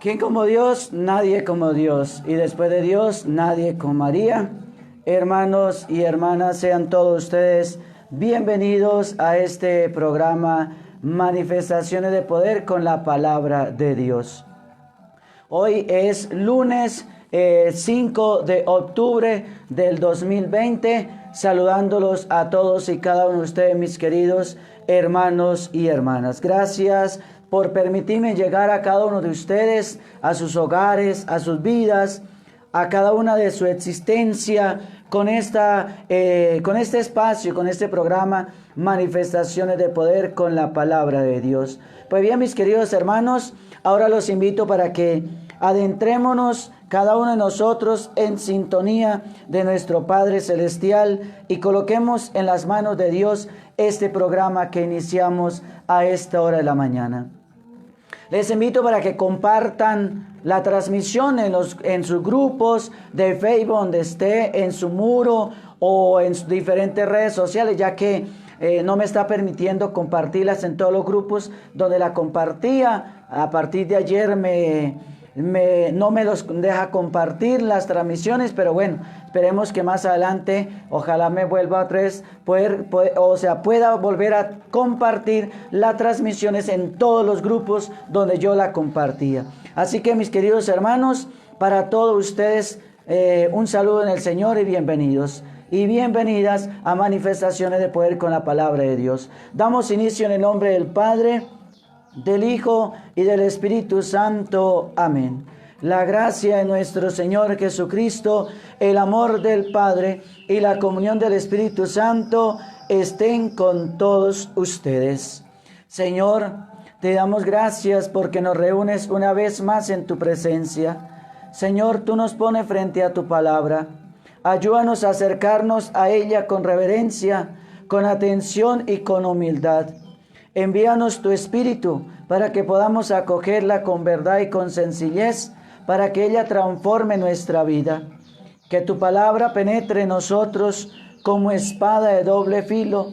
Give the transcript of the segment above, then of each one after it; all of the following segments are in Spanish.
¿Quién como Dios? Nadie como Dios. Y después de Dios, nadie como María. Hermanos y hermanas, sean todos ustedes bienvenidos a este programa Manifestaciones de Poder con la Palabra de Dios. Hoy es lunes 5 de octubre del 2020, saludándolos a todos y cada uno de ustedes, mis queridos hermanos y hermanas. Gracias por permitirme llegar a cada uno de ustedes, a sus hogares, a sus vidas, a cada una de su existencia, con este espacio, con este programa, Manifestaciones de Poder con la Palabra de Dios. Pues bien, mis queridos hermanos, ahora los invito para que adentrémonos cada uno de nosotros en sintonía de nuestro Padre Celestial y coloquemos en las manos de Dios este programa que iniciamos a esta hora de la mañana. Les invito para que compartan la transmisión en sus grupos de Facebook, donde esté, en su muro o en sus diferentes redes sociales, ya que no me está permitiendo compartirlas en todos los grupos donde la compartía. A partir de ayer no me los deja compartir las transmisiones, pero bueno, esperemos que más adelante, ojalá me vuelva otra vez, pueda volver a compartir las transmisiones en todos los grupos donde yo la compartía. Así que, mis queridos hermanos, para todos ustedes, un saludo en el Señor y bienvenidos y bienvenidas a Manifestaciones de Poder con la Palabra de Dios. Damos inicio en el nombre del Padre, del Hijo y del Espíritu Santo. Amén. La gracia de nuestro Señor Jesucristo, el amor del Padre y la comunión del Espíritu Santo estén con todos ustedes. Señor, te damos gracias porque nos reúnes una vez más en tu presencia. Señor, tú nos pones frente a tu palabra. Ayúdanos a acercarnos a ella con reverencia, con atención y con humildad. Envíanos tu Espíritu para que podamos acogerla con verdad y con sencillez, para que ella transforme nuestra vida. Que tu palabra penetre en nosotros como espada de doble filo,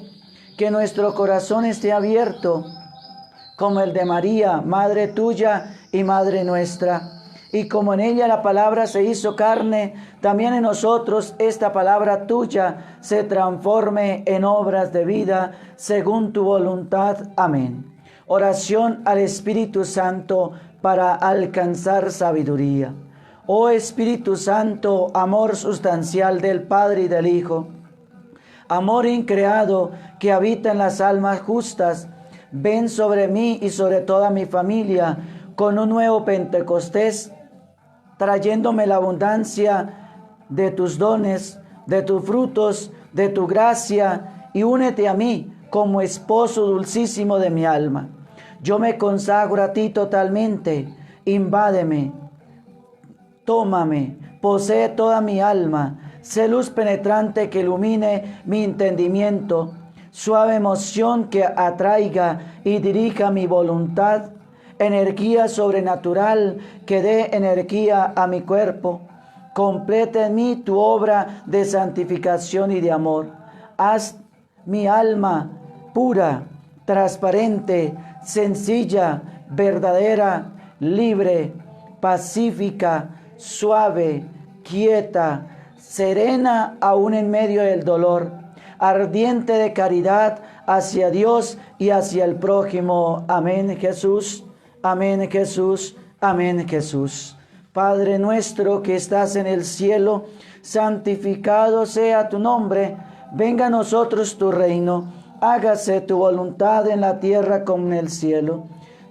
que nuestro corazón esté abierto como el de María, Madre tuya y Madre nuestra. Y como en ella la palabra se hizo carne, también en nosotros esta palabra tuya se transforme en obras de vida según tu voluntad. Amén. Oración al Espíritu Santo para alcanzar sabiduría. Oh Espíritu Santo, amor sustancial del Padre y del Hijo, amor increado que habita en las almas justas, ven sobre mí y sobre toda mi familia con un nuevo Pentecostés, trayéndome la abundancia de tus dones, de tus frutos, de tu gracia, y únete a mí como esposo dulcísimo de mi alma. Yo me consagro a ti totalmente, invádeme, tómame, posee toda mi alma, sé luz penetrante que ilumine mi entendimiento, suave emoción que atraiga y dirija mi voluntad, energía sobrenatural que dé energía a mi cuerpo. Completa en mí tu obra de santificación y de amor. Haz mi alma pura, transparente, sencilla, verdadera, libre, pacífica, suave, quieta, serena aún en medio del dolor, ardiente de caridad hacia Dios y hacia el prójimo. Amén, Jesús. Amén, Jesús. Amén, Jesús. Padre nuestro que estás en el cielo, santificado sea tu nombre. Venga a nosotros tu reino. Hágase tu voluntad en la tierra como en el cielo.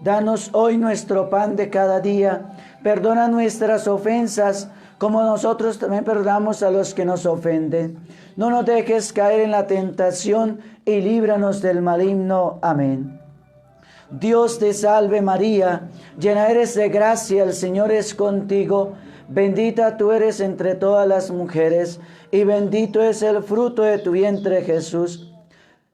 Danos hoy nuestro pan de cada día. Perdona nuestras ofensas, como nosotros también perdonamos a los que nos ofenden. No nos dejes caer en la tentación y líbranos del maligno. Amén. Dios te salve María, llena eres de gracia, el Señor es contigo. Bendita tú eres entre todas las mujeres, y bendito es el fruto de tu vientre, Jesús.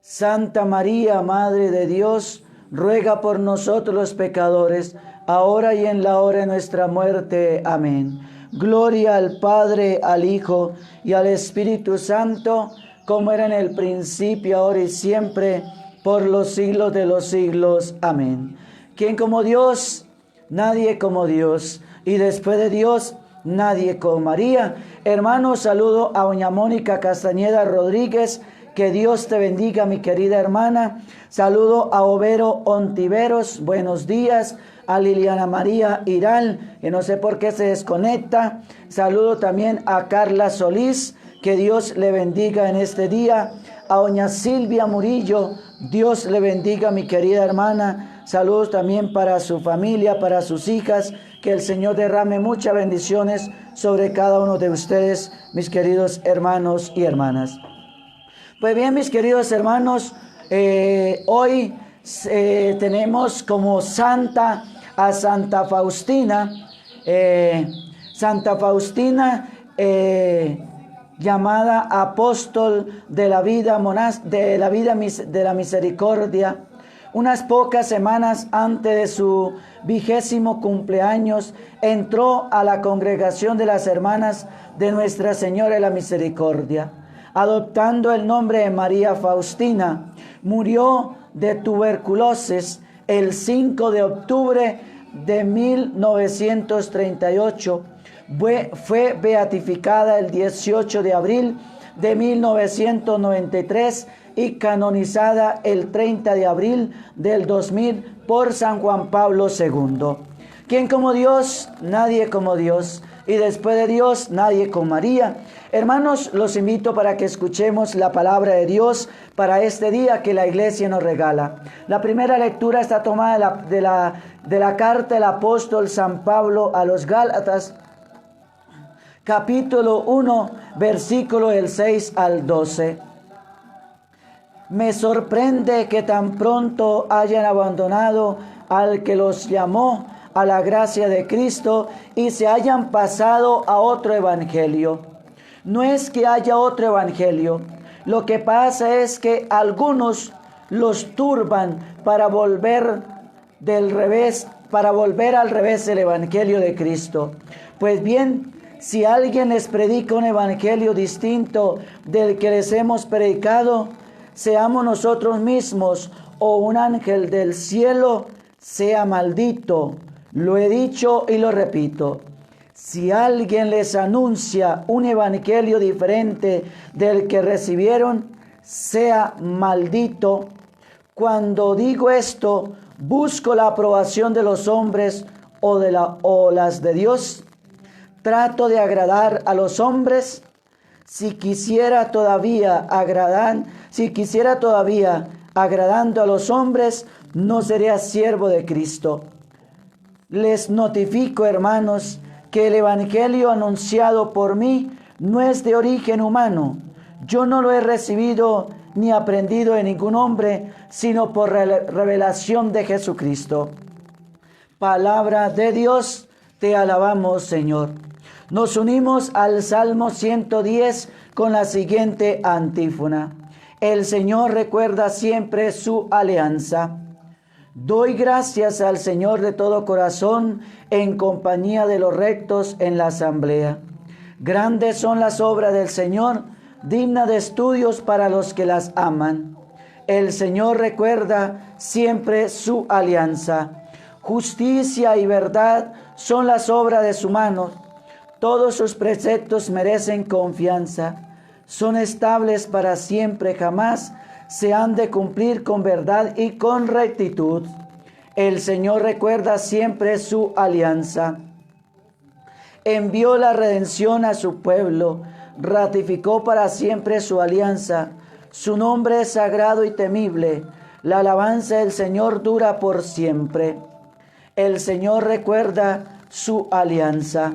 Santa María, Madre de Dios, ruega por nosotros los pecadores, ahora y en la hora de nuestra muerte. Amén. Gloria al Padre, al Hijo y al Espíritu Santo, como era en el principio, ahora y siempre, por los siglos de los siglos. Amén. ¿Quién como Dios? nadie como Dios. Y después de Dios, nadie como María. Hermanos, saludo a doña Mónica Castañeda Rodríguez. Que Dios te bendiga, mi querida hermana. Saludo a Overo Ontiveros. Buenos días. A Liliana María Iral, que no sé por qué se desconecta. Saludo también a Carla Solís. Que Dios le bendiga en este día. A doña Silvia Murillo. Dios le bendiga, mi querida hermana. Saludos también para su familia, para sus hijas. Que el Señor derrame muchas bendiciones sobre cada uno de ustedes, mis queridos hermanos y hermanas. Pues bien, mis queridos hermanos, hoy tenemos como santa a Santa Faustina. Santa Faustina, llamada apóstol de la vida de la misericordia. Unas pocas semanas antes de su 20º cumpleaños, entró a la congregación de las hermanas de Nuestra Señora de la Misericordia, adoptando el nombre de María Faustina. Murió de tuberculosis el 5 de octubre de 1938. Fue beatificada el 18 de abril de 1993 y canonizada el 30 de abril del 2000 por San Juan Pablo II. ¿Quién como Dios? Nadie como Dios. Y después de Dios, nadie como María. Hermanos, los invito para que escuchemos la palabra de Dios para este día que la iglesia nos regala. La primera lectura está tomada de la carta del apóstol San Pablo a los Gálatas, capítulo 1, versículo del 6 al 12. Me sorprende que tan pronto hayan abandonado al que los llamó a la gracia de Cristo y se hayan pasado a otro evangelio. No es que haya otro evangelio, lo que pasa es que algunos los turban para volver al revés el evangelio de Cristo. Pues bien, si alguien les predica un evangelio distinto del que les hemos predicado, seamos nosotros mismos o un ángel del cielo, sea maldito. Lo he dicho y lo repito. Si alguien les anuncia un evangelio diferente del que recibieron, sea maldito. Cuando digo esto, busco la aprobación de los hombres o las de Dios. Trato de agradar a los hombres. Si quisiera todavía agradando a los hombres, no sería siervo de Cristo. Les notifico, hermanos, que el evangelio anunciado por mí no es de origen humano. Yo no lo he recibido ni aprendido de ningún hombre, sino por revelación de Jesucristo. Palabra de Dios, te alabamos, Señor. Nos unimos al Salmo 110 con la siguiente antífona. El Señor recuerda siempre su alianza. Doy gracias al Señor de todo corazón, en compañía de los rectos en la asamblea. Grandes son las obras del Señor, dignas de estudios para los que las aman. El Señor recuerda siempre su alianza. Justicia y verdad son las obras de su mano. Todos sus preceptos merecen confianza. Son estables para siempre, jamás se han de cumplir con verdad y con rectitud. El Señor recuerda siempre su alianza. Envió la redención a su pueblo, ratificó para siempre su alianza. Su nombre es sagrado y temible. La alabanza del Señor dura por siempre. El Señor recuerda su alianza.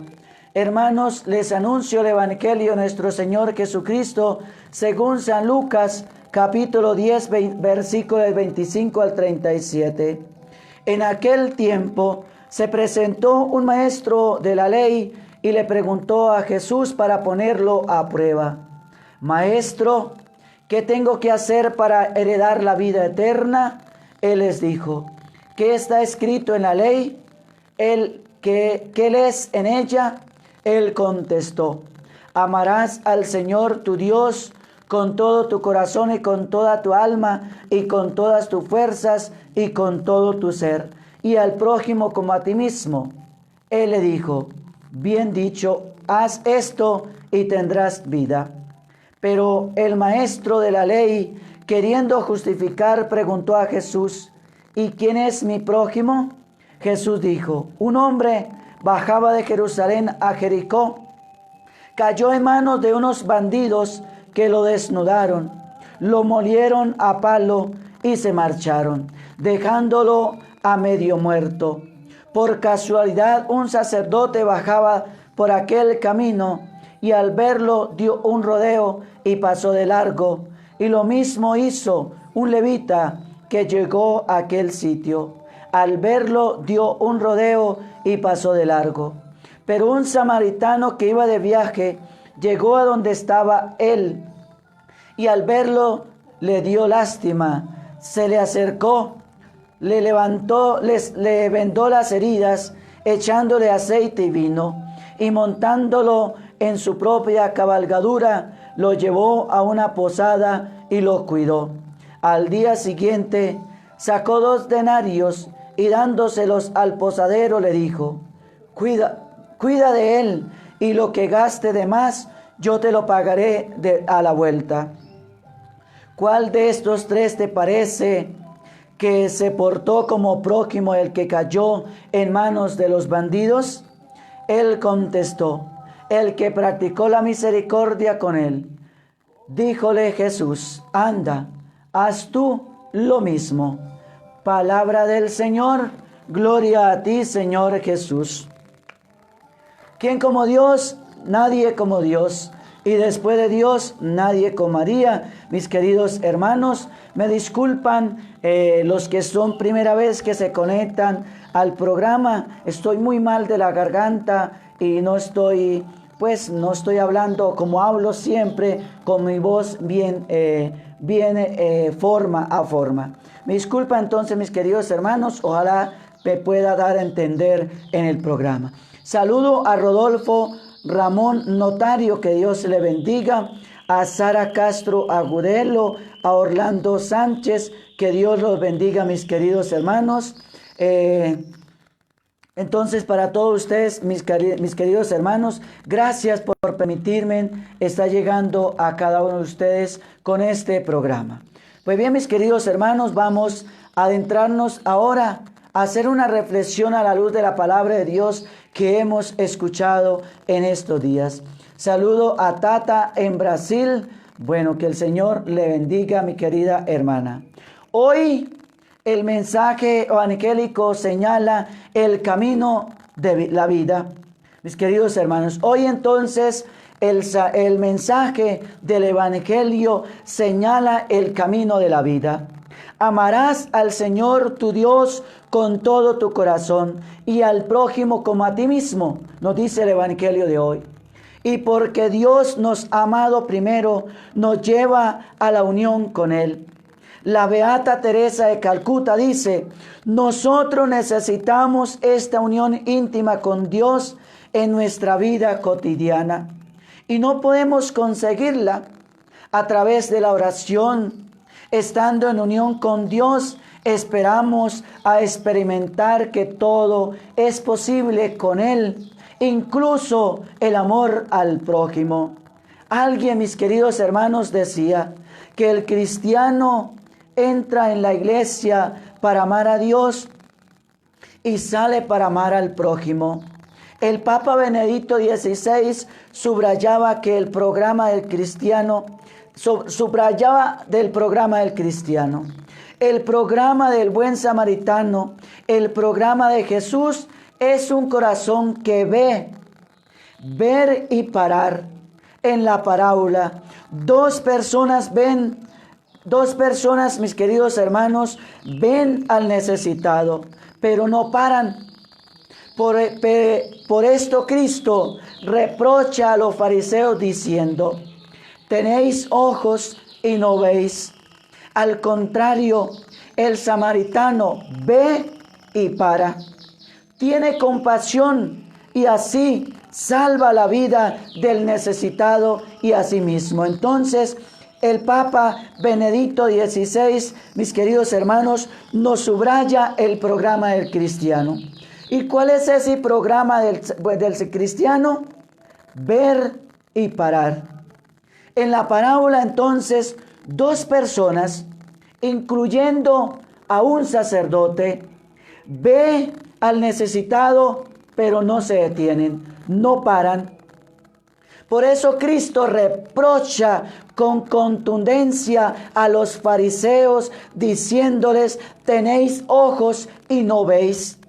Hermanos, les anuncio el evangelio de nuestro Señor Jesucristo según San Lucas, capítulo 10, versículo del 25 al 37. En aquel tiempo se presentó un maestro de la ley y le preguntó a Jesús para ponerlo a prueba: Maestro, ¿qué tengo que hacer para heredar la vida eterna? Él les dijo: ¿qué está escrito en la ley? ¿Qué lees en ella? Él contestó: amarás al Señor tu Dios con todo tu corazón y con toda tu alma y con todas tus fuerzas y con todo tu ser, y al prójimo como a ti mismo. Él le dijo: bien dicho, haz esto y tendrás vida. Pero el maestro de la ley, queriendo justificar, preguntó a Jesús: ¿y quién es mi prójimo? Jesús dijo: un hombre bajaba de Jerusalén a Jericó, cayó en manos de unos bandidos que lo desnudaron, lo molieron a palo y se marcharon, dejándolo a medio muerto. Por casualidad, un sacerdote bajaba por aquel camino y al verlo dio un rodeo y pasó de largo. Y lo mismo hizo un levita que llegó a aquel sitio. Al verlo dio un rodeo y pasó de largo. Pero un samaritano que iba de viaje llegó a donde estaba él y al verlo le dio lástima. Se le acercó, le levantó, le vendó las heridas, echándole aceite y vino, y montándolo en su propia cabalgadura, lo llevó a una posada y lo cuidó. Al día siguiente sacó 2 denarios y dándoselos al posadero le dijo: cuida de él, y lo que gaste de más yo te lo pagaré a la vuelta. ¿Cuál de estos 3 te parece que se portó como prójimo el que cayó en manos de los bandidos? Él contestó: el que practicó la misericordia con él. Díjole Jesús: anda, haz tú lo mismo. Palabra del Señor. Gloria a ti, Señor Jesús. ¿Quién como Dios? Nadie como Dios. Y después de Dios, nadie como María. Mis queridos hermanos, me disculpan los que son primera vez que se conectan al programa. Estoy muy mal de la garganta y no estoy hablando como hablo siempre, con mi voz bien forma a forma. Me disculpa entonces, mis queridos hermanos, ojalá me pueda dar a entender en el programa. Saludo a Rodolfo Ramón Notario, que Dios le bendiga, a Sara Castro Agudelo, a Orlando Sánchez, que Dios los bendiga, mis queridos hermanos. Entonces, para todos ustedes, mis queridos hermanos, gracias por permitirme estar llegando a cada uno de ustedes con este programa. Pues bien, mis queridos hermanos, vamos a adentrarnos ahora a hacer una reflexión a la luz de la palabra de Dios que hemos escuchado en estos días. Saludo a Tata en Brasil. Bueno, que el Señor le bendiga, mi querida hermana. Hoy el mensaje evangélico señala el camino de la vida. Mis queridos hermanos, hoy entonces el mensaje del evangelio señala el camino de la vida. Amarás al Señor tu Dios con todo tu corazón y al prójimo como a ti mismo, nos dice el evangelio de hoy. Y porque Dios nos ha amado primero, nos lleva a la unión con Él. La beata Teresa de Calcuta dice: nosotros necesitamos esta unión íntima con Dios en nuestra vida cotidiana. Y no podemos conseguirla a través de la oración. Estando en unión con Dios, esperamos a experimentar que todo es posible con Él, incluso el amor al prójimo. Alguien, mis queridos hermanos, decía que el cristiano entra en la iglesia para amar a Dios y sale para amar al prójimo. El Papa Benedicto XVI subrayaba que el programa del cristiano, el programa del buen samaritano, el programa de Jesús es un corazón que ve, ver y parar. En la parábola, dos personas, mis queridos hermanos, ven al necesitado, pero no paran. Por esto Cristo reprocha a los fariseos diciendo: tenéis ojos y no veis. Al contrario, el samaritano ve y para. Tiene compasión y así salva la vida del necesitado y a sí mismo. Entonces, el Papa Benedicto XVI, mis queridos hermanos, nos subraya el programa del cristiano. ¿Y cuál es ese programa del cristiano? Ver y parar. En la parábola entonces, dos personas, incluyendo a un sacerdote, ve al necesitado, pero no se detienen, no paran. Por eso Cristo reprocha con contundencia a los fariseos, diciéndoles: tenéis ojos y no veis.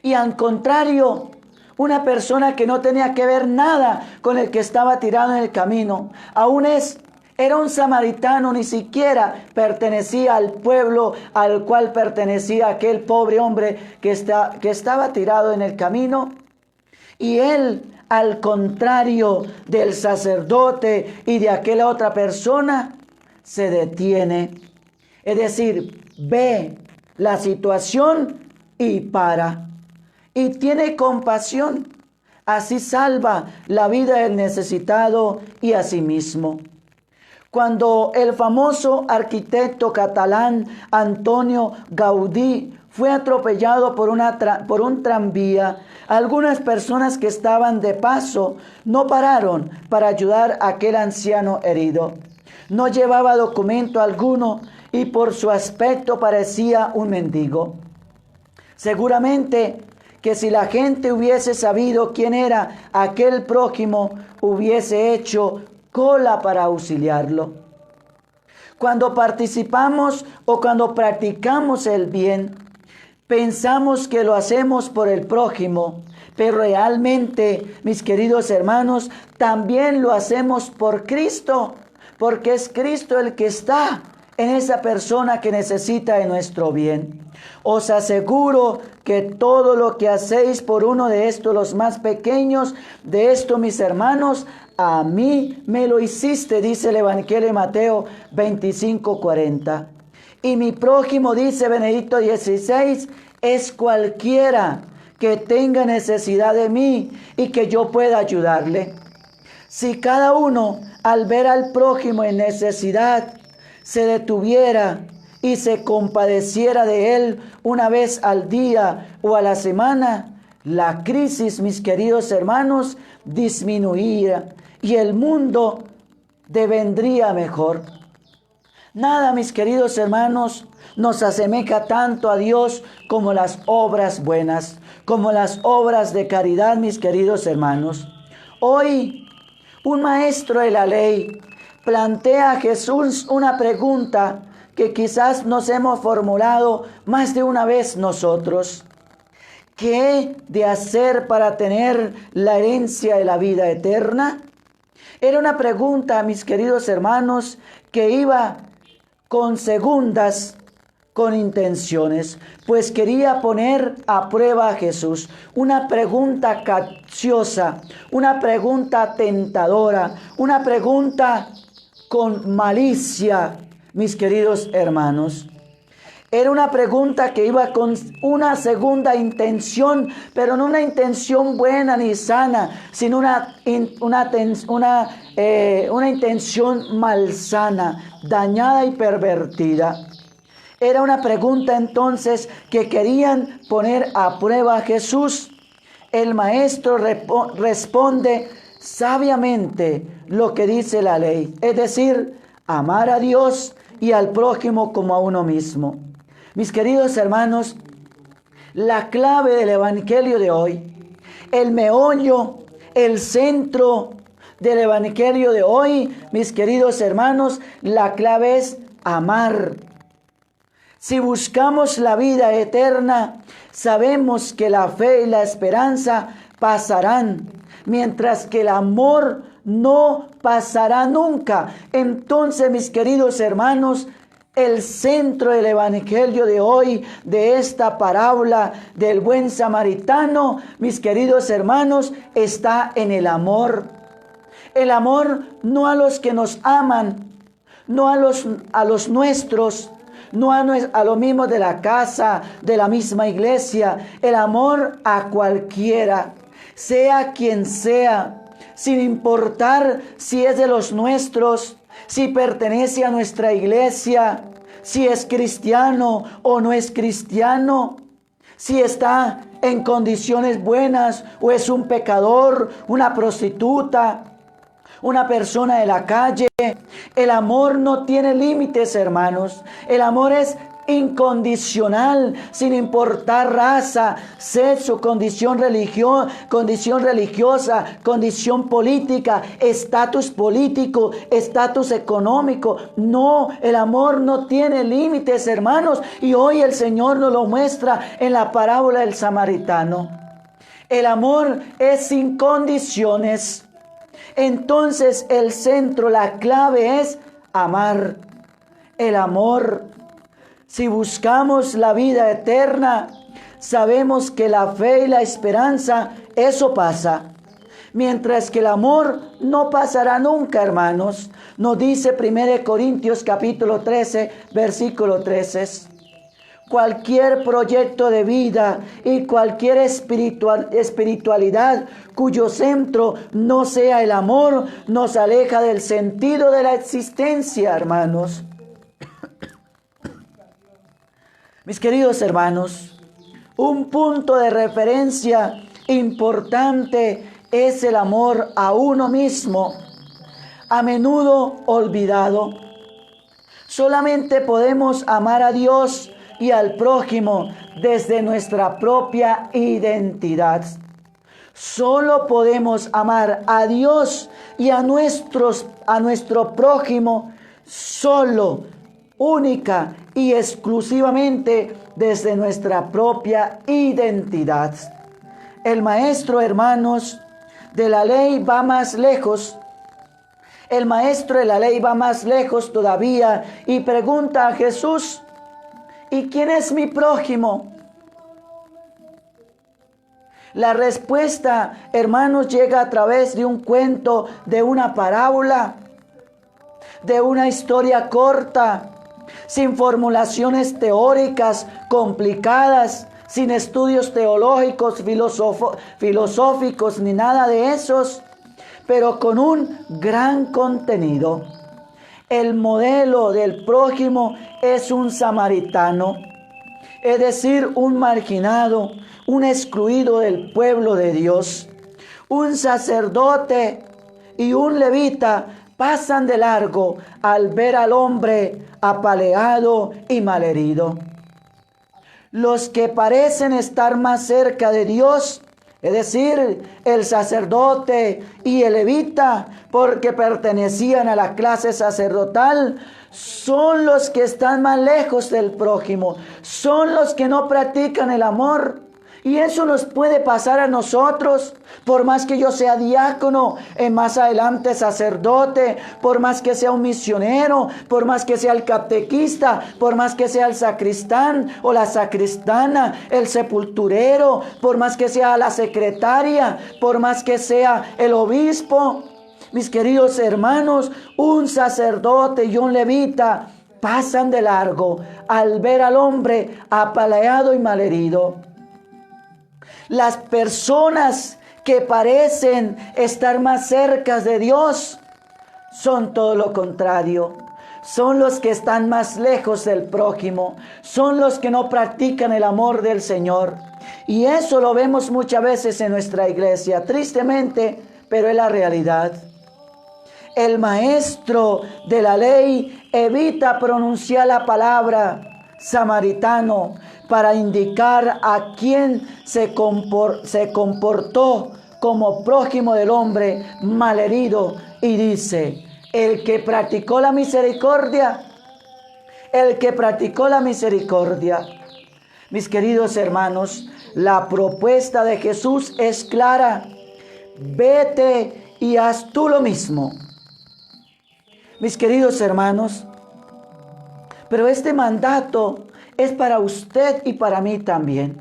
Y al contrario, una persona que no tenía que ver nada con el que estaba tirado en el camino, era un samaritano, ni siquiera pertenecía al pueblo al cual pertenecía aquel pobre hombre que estaba tirado en el camino. Y él, al contrario del sacerdote y de aquella otra persona, se detiene. Es decir, ve la situación y para. Y tiene compasión. Así salva la vida del necesitado y a sí mismo. Cuando el famoso arquitecto catalán Antonio Gaudí fue atropellado por un tranvía, algunas personas que estaban de paso no pararon para ayudar a aquel anciano herido. No llevaba documento alguno y por su aspecto parecía un mendigo. Seguramente que si la gente hubiese sabido quién era aquel prójimo, hubiese hecho cola para auxiliarlo. Cuando participamos o cuando practicamos el bien, pensamos que lo hacemos por el prójimo, pero realmente, mis queridos hermanos, también lo hacemos por Cristo, porque es Cristo el que está en esa persona que necesita de nuestro bien. Os aseguro que todo lo que hacéis por uno de estos, los más pequeños, de esto, mis hermanos, a mí me lo hiciste, dice el Evangelio de Mateo 25:40. Y mi prójimo, dice Benedicto XVI, es cualquiera que tenga necesidad de mí y que yo pueda ayudarle. Si cada uno, al ver al prójimo en necesidad, se detuviera y se compadeciera de él una vez al día o a la semana, la crisis, mis queridos hermanos, disminuiría y el mundo devendría mejor. Nada, mis queridos hermanos, nos asemeja tanto a Dios como las obras buenas, como las obras de caridad, mis queridos hermanos. Hoy, un maestro de la ley plantea a Jesús una pregunta que quizás nos hemos formulado más de una vez nosotros. ¿Qué he de hacer para tener la herencia de la vida eterna? Era una pregunta, mis queridos hermanos, que iba con segundas, con intenciones, pues quería poner a prueba a Jesús. Una pregunta capciosa, una pregunta tentadora, una pregunta con malicia, mis queridos hermanos. Era una pregunta que iba con una segunda intención, pero no una intención buena ni sana, sino una intención malsana, dañada y pervertida. Era una pregunta entonces que querían poner a prueba a Jesús. El maestro responde sabiamente lo que dice la ley, es decir, amar a Dios y al prójimo como a uno mismo. Mis queridos hermanos, la clave del Evangelio de hoy, el meollo, el centro del Evangelio de hoy, mis queridos hermanos, la clave es amar. Si buscamos la vida eterna, sabemos que la fe y la esperanza pasarán, mientras que el amor no pasará nunca. Entonces, mis queridos hermanos, el centro del Evangelio de hoy, de esta parábola del buen samaritano, mis queridos hermanos, está en el amor. El amor no a los que nos aman, no a los nuestros, no a los mismos de la casa, de la misma iglesia. El amor a cualquiera, sea quien sea, sin importar si es de los nuestros, si pertenece a nuestra iglesia, si es cristiano o no es cristiano, si está en condiciones buenas o es un pecador, una prostituta, una persona de la calle. El amor no tiene límites, hermanos. El amor es incondicional, sin importar raza, sexo, condición religiosa, condición política, estatus político, estatus económico. No, el amor no tiene límites, hermanos. Y hoy el Señor nos lo muestra en la parábola del samaritano. El amor es sin condiciones. Entonces el centro, la clave es amar. El amor. Si buscamos la vida eterna, sabemos que la fe y la esperanza, eso pasa. Mientras que el amor no pasará nunca, hermanos. Nos dice 1 Corintios capítulo 13, versículo 13. Cualquier proyecto de vida y cualquier espiritualidad cuyo centro no sea el amor, nos aleja del sentido de la existencia, hermanos. Mis queridos hermanos, un punto de referencia importante es el amor a uno mismo, a menudo olvidado. Solamente podemos amar a Dios y al prójimo desde nuestra propia identidad. Solo podemos amar a Dios y a nuestro prójimo solo, única y exclusivamente desde nuestra propia identidad. El maestro, hermanos, de la ley va más lejos. El maestro de la ley va más lejos todavía y pregunta a Jesús: ¿y quién es mi prójimo? La respuesta, hermanos, llega a través de un cuento, de una parábola, de una historia corta, sin formulaciones teóricas complicadas, sin estudios teológicos, filosóficos, ni nada de esos, pero con un gran contenido. El modelo del prójimo es un samaritano, es decir, un marginado, un excluido del pueblo de Dios. Un sacerdote y un levita pasan de largo al ver al hombre apaleado y malherido. Los que parecen estar más cerca de Dios, es decir, el sacerdote y el levita, porque pertenecían a la clase sacerdotal, son los que están más lejos del prójimo, son los que no practican el amor. Y eso nos puede pasar a nosotros, por más que yo sea diácono, más adelante sacerdote, por más que sea un misionero, por más que sea el catequista, por más que sea el sacristán o la sacristana, el sepulturero, por más que sea la secretaria, por más que sea el obispo. Mis queridos hermanos, un sacerdote y un levita pasan de largo al ver al hombre apaleado y malherido. Las personas que parecen estar más cerca de Dios son todo lo contrario. Son los que están más lejos del prójimo. Son los que no practican el amor del Señor. Y eso lo vemos muchas veces en nuestra iglesia. Tristemente, pero es la realidad. El maestro de la ley evita pronunciar la palabra samaritano para indicar a quien se comportó como prójimo del hombre malherido, y dice: el que practicó la misericordia, el que practicó la misericordia. Mis queridos hermanos, la propuesta de Jesús es clara: vete y haz tú lo mismo. Mis queridos hermanos, pero este mandato es para usted y para mí también.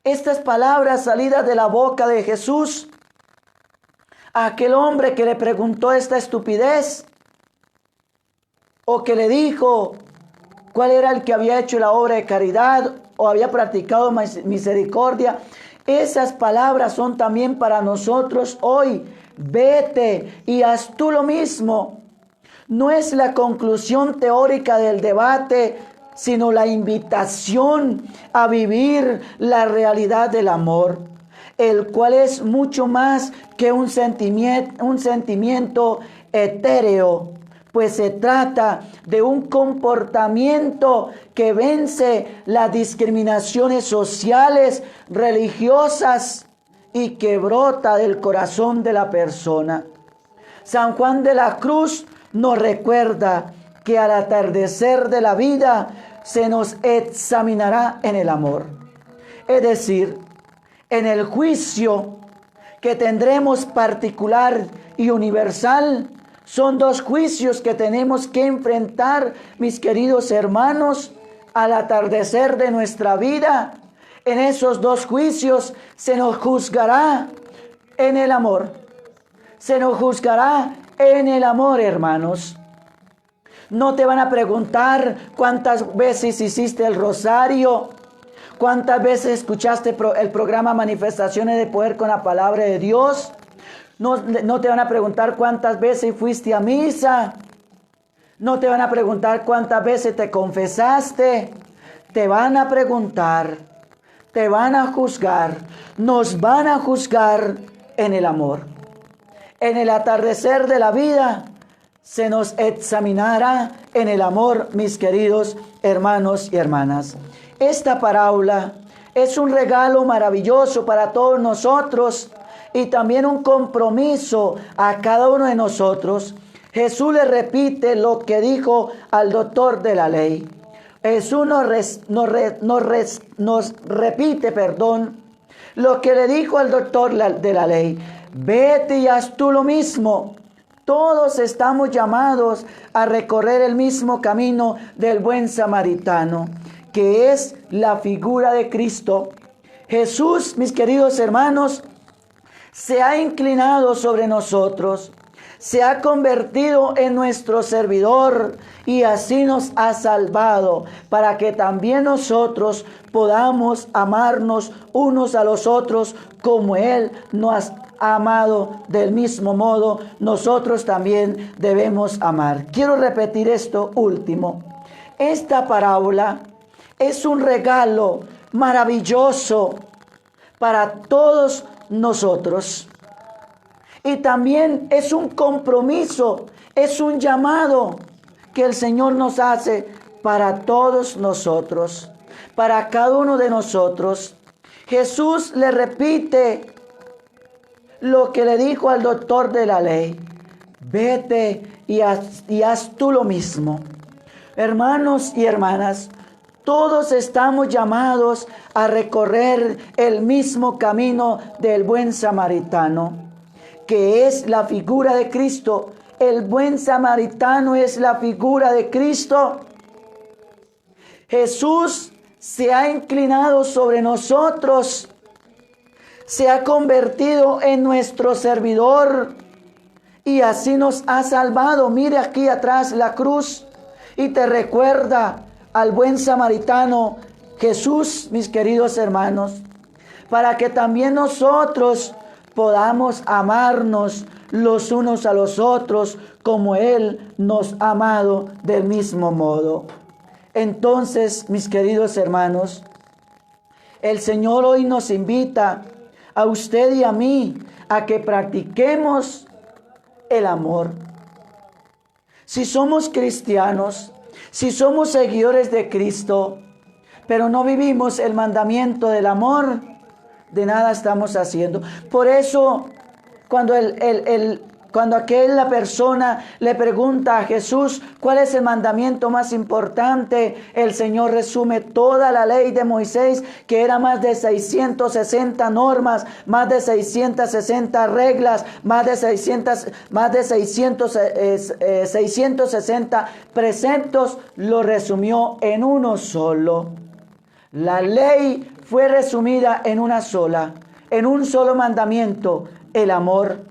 Estas palabras salidas de la boca de Jesús a aquel hombre que le preguntó esta estupidez, o que le dijo cuál era el que había hecho la obra de caridad o había practicado misericordia, esas palabras son también para nosotros hoy. Vete y haz tú lo mismo. no es la conclusión teórica del debate, sino la invitación a vivir la realidad del amor, el cual es mucho más que un sentimiento etéreo, pues se trata de un comportamiento que vence las discriminaciones sociales, religiosas y que brota del corazón de la persona. San Juan de la Cruz nos recuerda que al atardecer de la vida se nos examinará en el amor. Es decir, en el juicio que tendremos particular y universal, son dos juicios que tenemos que enfrentar, mis queridos hermanos, al atardecer de nuestra vida. En esos dos juicios se nos juzgará en el amor. Se nos juzgará en el amor, hermanos. No te van a preguntar cuántas veces hiciste el rosario, cuántas veces escuchaste el programa Manifestaciones de Poder con la Palabra de Dios. No te van a preguntar cuántas veces fuiste a misa. No te van a preguntar cuántas veces te confesaste. Te van a preguntar, te van a juzgar, nos van a juzgar en el amor. En el atardecer de la vida se nos examinará en el amor, mis queridos hermanos y hermanas. Esta parábola es un regalo maravilloso para todos nosotros y también un compromiso a cada uno de nosotros. Jesús le repite lo que dijo al doctor de la ley. Jesús nos repite lo que le dijo al doctor de la ley. Vete y haz tú lo mismo. Todos estamos llamados a recorrer el mismo camino del buen samaritano, que es la figura de Cristo. Jesús, mis queridos hermanos, se ha inclinado sobre nosotros, se ha convertido en nuestro servidor y así nos ha salvado para que también nosotros podamos amarnos unos a los otros como Él nos ha amado. Del mismo modo, nosotros también debemos amar. Quiero repetir esto último. Esta parábola es un regalo maravilloso para todos nosotros. Y también es un compromiso, es un llamado que el Señor nos hace para todos nosotros, para cada uno de nosotros. Jesús le repite lo que le dijo al doctor de la ley. Vete y haz tú lo mismo. Hermanos y hermanas, todos estamos llamados a recorrer el mismo camino del buen samaritano, que es la figura de Cristo. El buen samaritano es la figura de Cristo. Jesús se ha inclinado sobre nosotros, se ha convertido en nuestro servidor y así nos ha salvado. Mire aquí atrás la cruz y te recuerda al buen samaritano Jesús, mis queridos hermanos, para que también nosotros podamos amarnos los unos a los otros como Él nos ha amado del mismo modo. Entonces, mis queridos hermanos, el Señor hoy nos invita a usted y a mí a que practiquemos el amor. Si somos cristianos, si somos seguidores de Cristo, pero no vivimos el mandamiento del amor, de nada estamos haciendo. Por eso, cuando la persona le pregunta a Jesús cuál es el mandamiento más importante, el Señor resume toda la ley de Moisés, que era más de 660 normas, más de 660 reglas, más de 660 preceptos, lo resumió en uno solo. La ley fue resumida en una sola, en un solo mandamiento, el amor.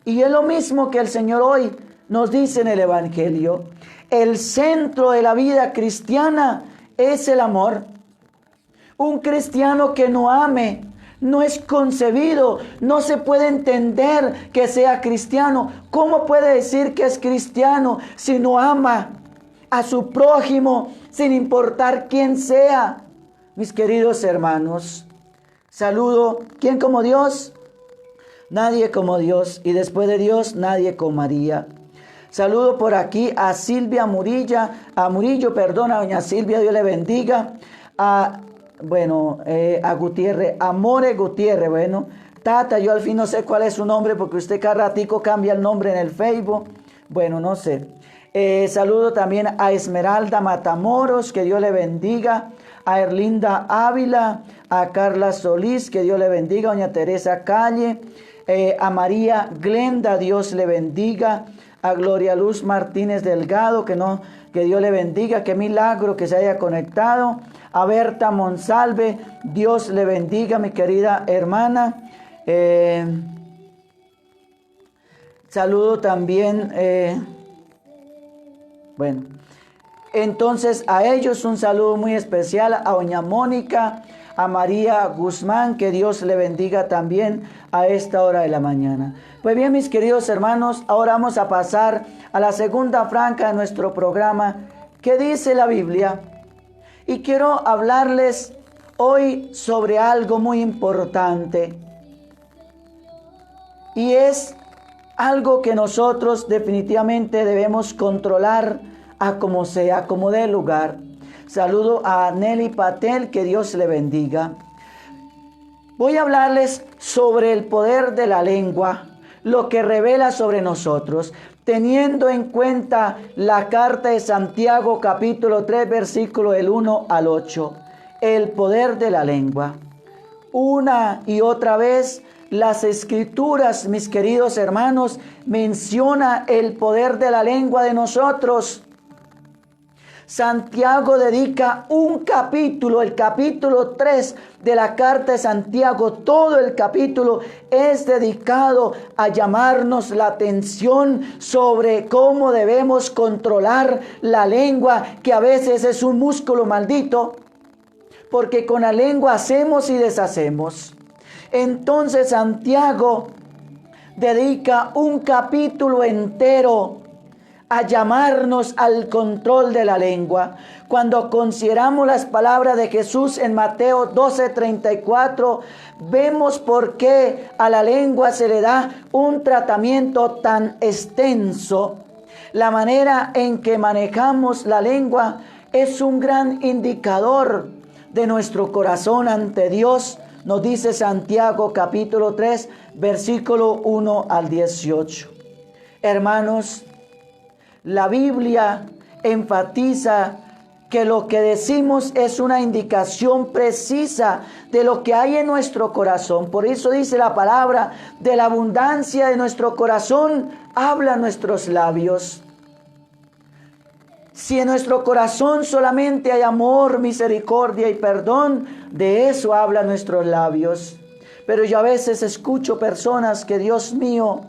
Y es lo mismo que el Señor hoy nos dice en el Evangelio. El centro de la vida cristiana es el amor. Un cristiano que no ame no es concebido, no se puede entender que sea cristiano. ¿Cómo puede decir que es cristiano si no ama a su prójimo sin importar quién sea? Mis queridos hermanos, saludo. ¿Quién como Dios? Nadie como Dios, y después de Dios nadie como María. Saludo por aquí a Silvia Murillo, a doña Silvia, Dios le bendiga. A Gutiérrez, Amore Gutiérrez, bueno, Tata, yo al fin no sé cuál es su nombre porque usted cada ratico cambia el nombre en el Facebook, bueno, no sé. Saludo también a Esmeralda Matamoros, que Dios le bendiga, a Erlinda Ávila, a Carla Solís, que Dios le bendiga, doña Teresa Calle, a María Glenda, Dios le bendiga, a Gloria Luz Martínez Delgado, que Dios le bendiga, qué milagro que se haya conectado. A Berta Monsalve, Dios le bendiga, mi querida hermana. Saludo también, entonces a ellos un saludo muy especial, a doña Mónica, a María Guzmán, que Dios le bendiga también a esta hora de la mañana. Pues bien, mis queridos hermanos, ahora vamos a pasar a la segunda franja de nuestro programa. ¿Qué dice la Biblia? Y quiero hablarles hoy sobre algo muy importante. Y es algo que nosotros definitivamente debemos controlar a como sea, como dé lugar. Saludo a Nelly Patel, que Dios le bendiga. Voy a hablarles sobre el poder de la lengua, lo que revela sobre nosotros, teniendo en cuenta la carta de Santiago capítulo 3 versículo del 1 al 8. El poder de la lengua. Una y otra vez las escrituras, mis queridos hermanos, menciona el poder de la lengua de nosotros. Santiago dedica un capítulo, el capítulo 3 de la carta de Santiago, todo el capítulo es dedicado a llamarnos la atención sobre cómo debemos controlar la lengua, que a veces es un músculo maldito, porque con la lengua hacemos y deshacemos. Entonces Santiago dedica un capítulo entero a llamarnos al control de la lengua. Cuando consideramos las palabras de Jesús en Mateo 12:34, vemos por qué a la lengua se le da un tratamiento tan extenso. La manera en que manejamos la lengua es un gran indicador de nuestro corazón ante Dios, nos dice Santiago capítulo 3, versículo 1 al 18. Hermanos, la Biblia enfatiza que lo que decimos es una indicación precisa de lo que hay en nuestro corazón. Por eso dice la palabra, de la abundancia de nuestro corazón hablan nuestros labios. Si en nuestro corazón solamente hay amor, misericordia y perdón, de eso hablan nuestros labios. Pero yo a veces escucho personas que, Dios mío,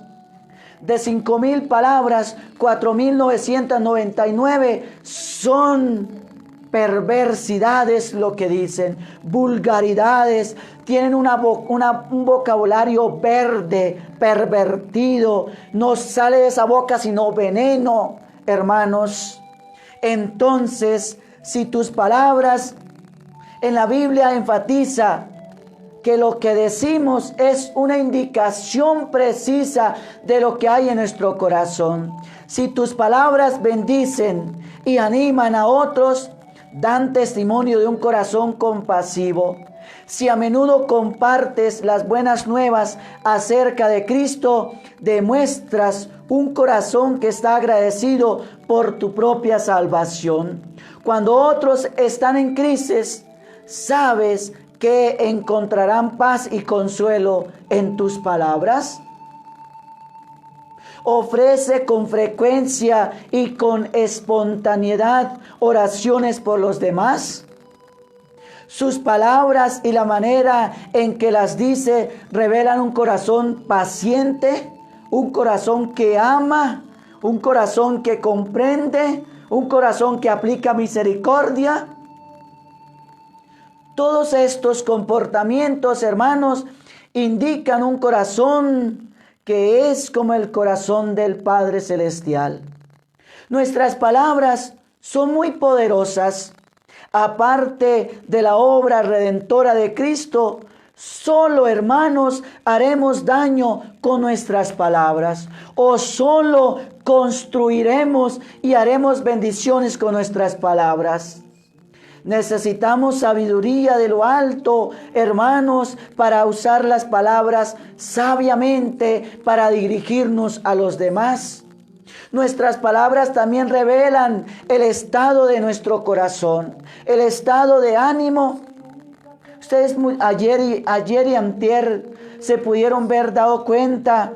de 5,000 palabras, 4,999 son perversidades lo que dicen, vulgaridades, tienen un vocabulario verde, pervertido, no sale de esa boca sino veneno, hermanos. Entonces, si tus palabras en la Biblia enfatiza que lo que decimos es una indicación precisa de lo que hay en nuestro corazón. Si tus palabras bendicen y animan a otros, dan testimonio de un corazón compasivo. Si a menudo compartes las buenas nuevas acerca de Cristo, demuestras un corazón que está agradecido por tu propia salvación. Cuando otros están en crisis, sabes que encontrarán paz y consuelo en tus palabras. Ofrece con frecuencia y con espontaneidad oraciones por los demás. Sus palabras y la manera en que las dice revelan un corazón paciente, un corazón que ama, un corazón que comprende, un corazón que aplica misericordia. Todos estos comportamientos, hermanos, indican un corazón que es como el corazón del Padre Celestial. Nuestras palabras son muy poderosas. Aparte de la obra redentora de Cristo, solo, hermanos, haremos daño con nuestras palabras, o solo construiremos y haremos bendiciones con nuestras palabras. Necesitamos sabiduría de lo alto, hermanos, para usar las palabras sabiamente para dirigirnos a los demás. Nuestras palabras también revelan el estado de nuestro corazón, el estado de ánimo. Ustedes ayer y antier se pudieron ver dado cuenta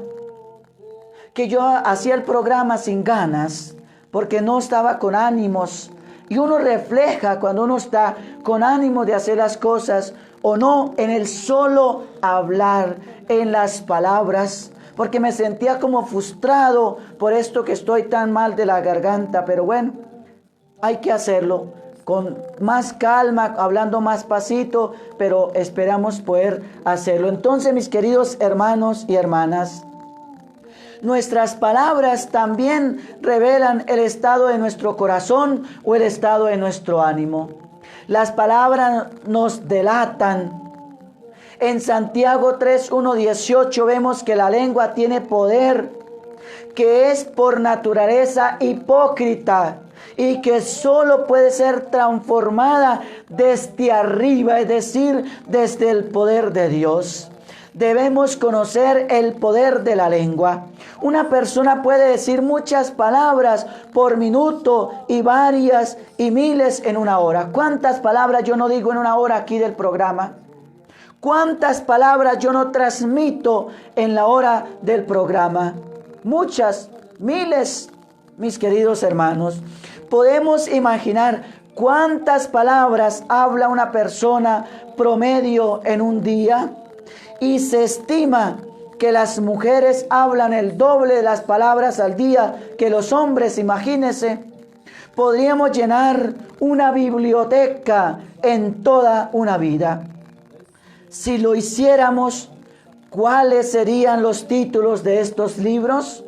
que yo hacía el programa sin ganas, porque no estaba con ánimos. Y uno refleja cuando uno está con ánimo de hacer las cosas o no en el solo hablar, en las palabras. Porque me sentía como frustrado por esto que estoy tan mal de la garganta. Pero bueno, hay que hacerlo con más calma, hablando más pasito, pero esperamos poder hacerlo. Entonces, mis queridos hermanos y hermanas, nuestras palabras también revelan el estado de nuestro corazón o el estado de nuestro ánimo. Las palabras nos delatan. En Santiago 3:1-18 vemos que la lengua tiene poder, que es por naturaleza hipócrita y que solo puede ser transformada desde arriba, es decir, desde el poder de Dios. Debemos conocer el poder de la lengua. Una persona puede decir muchas palabras por minuto y varias y miles en una hora. ¿Cuántas palabras yo no digo en una hora aquí del programa? ¿Cuántas palabras yo no transmito en la hora del programa? Muchas, miles, mis queridos hermanos. Podemos imaginar cuántas palabras habla una persona promedio en un día. Y se estima que las mujeres hablan el doble de las palabras al día que los hombres. Imagínense, podríamos llenar una biblioteca en toda una vida. Si lo hiciéramos, ¿cuáles serían los títulos de estos libros?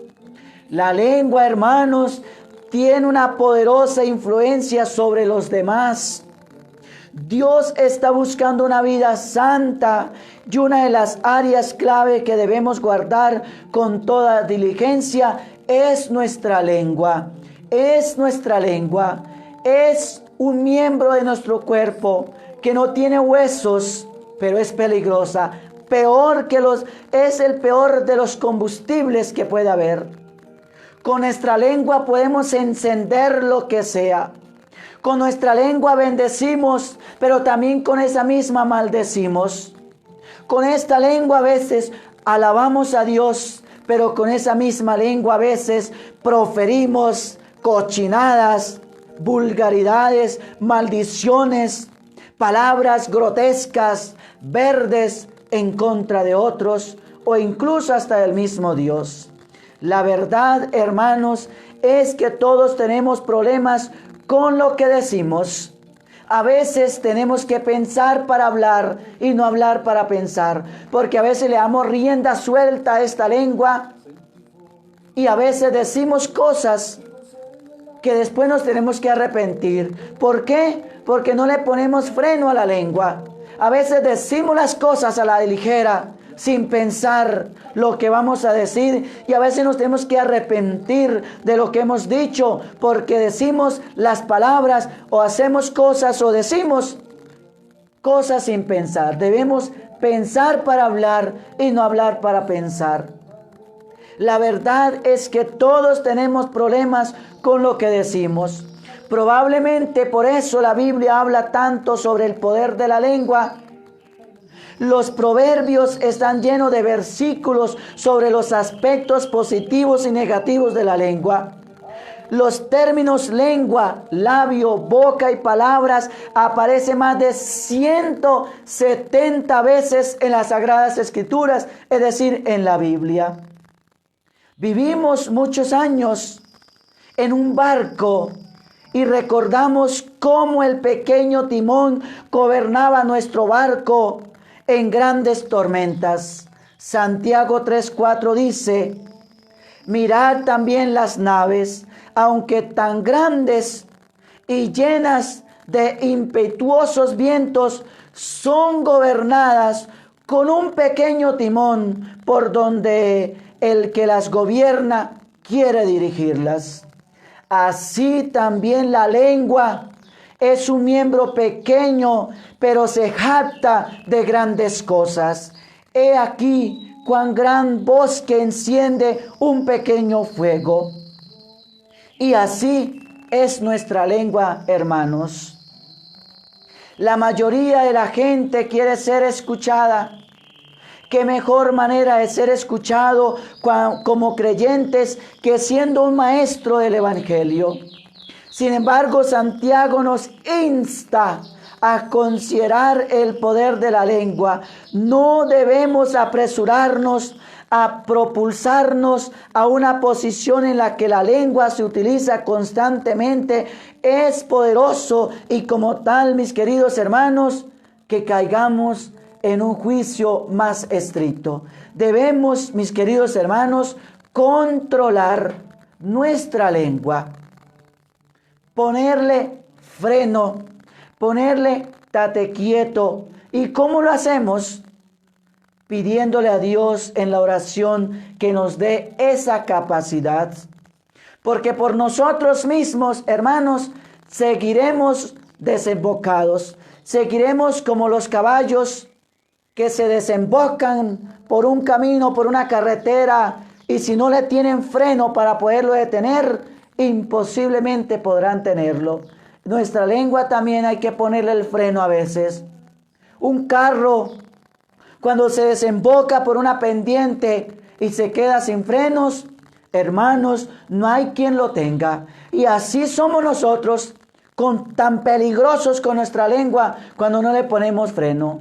La lengua, hermanos, tiene una poderosa influencia sobre los demás. Dios está buscando una vida santa y una de las áreas clave que debemos guardar con toda diligencia es nuestra lengua. Es nuestra lengua. Es un miembro de nuestro cuerpo que no tiene huesos, pero es peligrosa. Es el peor de los combustibles que puede haber. Con nuestra lengua podemos encender lo que sea. Con nuestra lengua bendecimos, pero también con esa misma maldecimos. Con esta lengua a veces alabamos a Dios, pero con esa misma lengua a veces proferimos cochinadas, vulgaridades, maldiciones, palabras grotescas, verdes en contra de otros o incluso hasta del mismo Dios. La verdad, hermanos, es que todos tenemos problemas con lo que decimos. A veces tenemos que pensar para hablar y no hablar para pensar, porque a veces le damos rienda suelta a esta lengua y a veces decimos cosas que después nos tenemos que arrepentir. ¿Por qué? Porque no le ponemos freno a la lengua. A veces decimos las cosas a la ligera, sin pensar lo que vamos a decir, y a veces nos tenemos que arrepentir de lo que hemos dicho, porque decimos las palabras o hacemos cosas o decimos cosas sin pensar. Debemos pensar para hablar y no hablar para pensar. La verdad es que todos tenemos problemas con lo que decimos. Probablemente por eso la Biblia habla tanto sobre el poder de la lengua. Los proverbios están llenos de versículos sobre los aspectos positivos y negativos de la lengua. Los términos lengua, labio, boca y palabras aparecen más de 170 veces en las Sagradas Escrituras, es decir, en la Biblia. Vivimos muchos años en un barco y recordamos cómo el pequeño timón gobernaba nuestro barco en grandes tormentas. Santiago 3:4 dice: mirad también las naves, aunque tan grandes y llenas de impetuosos vientos, son gobernadas con un pequeño timón por donde el que las gobierna quiere dirigirlas. Así también la lengua es un miembro pequeño, pero se jacta de grandes cosas. He aquí cuán gran bosque enciende un pequeño fuego. Y así es nuestra lengua, hermanos. La mayoría de la gente quiere ser escuchada. ¿Qué mejor manera de ser escuchado como creyentes que siendo un maestro del Evangelio? Sin embargo, Santiago nos insta a considerar el poder de la lengua. No debemos apresurarnos a propulsarnos a una posición en la que la lengua se utiliza constantemente. Es poderoso y como tal, mis queridos hermanos, que caigamos en un juicio más estricto. Debemos, mis queridos hermanos, controlar nuestra lengua, ponerle freno, ponerle tate quieto. ¿Y cómo lo hacemos? Pidiéndole a Dios en la oración que nos dé esa capacidad. Porque por nosotros mismos, hermanos, seguiremos desembocados. Seguiremos como los caballos que se desembocan por un camino, por una carretera, y si no le tienen freno para poderlo detener, imposiblemente podrán tenerlo. Nuestra lengua también hay que ponerle el freno a veces. Un carro, cuando se desemboca por una pendiente y se queda sin frenos, hermanos, no hay quien lo tenga. Y así somos nosotros, tan peligrosos con nuestra lengua cuando no le ponemos freno.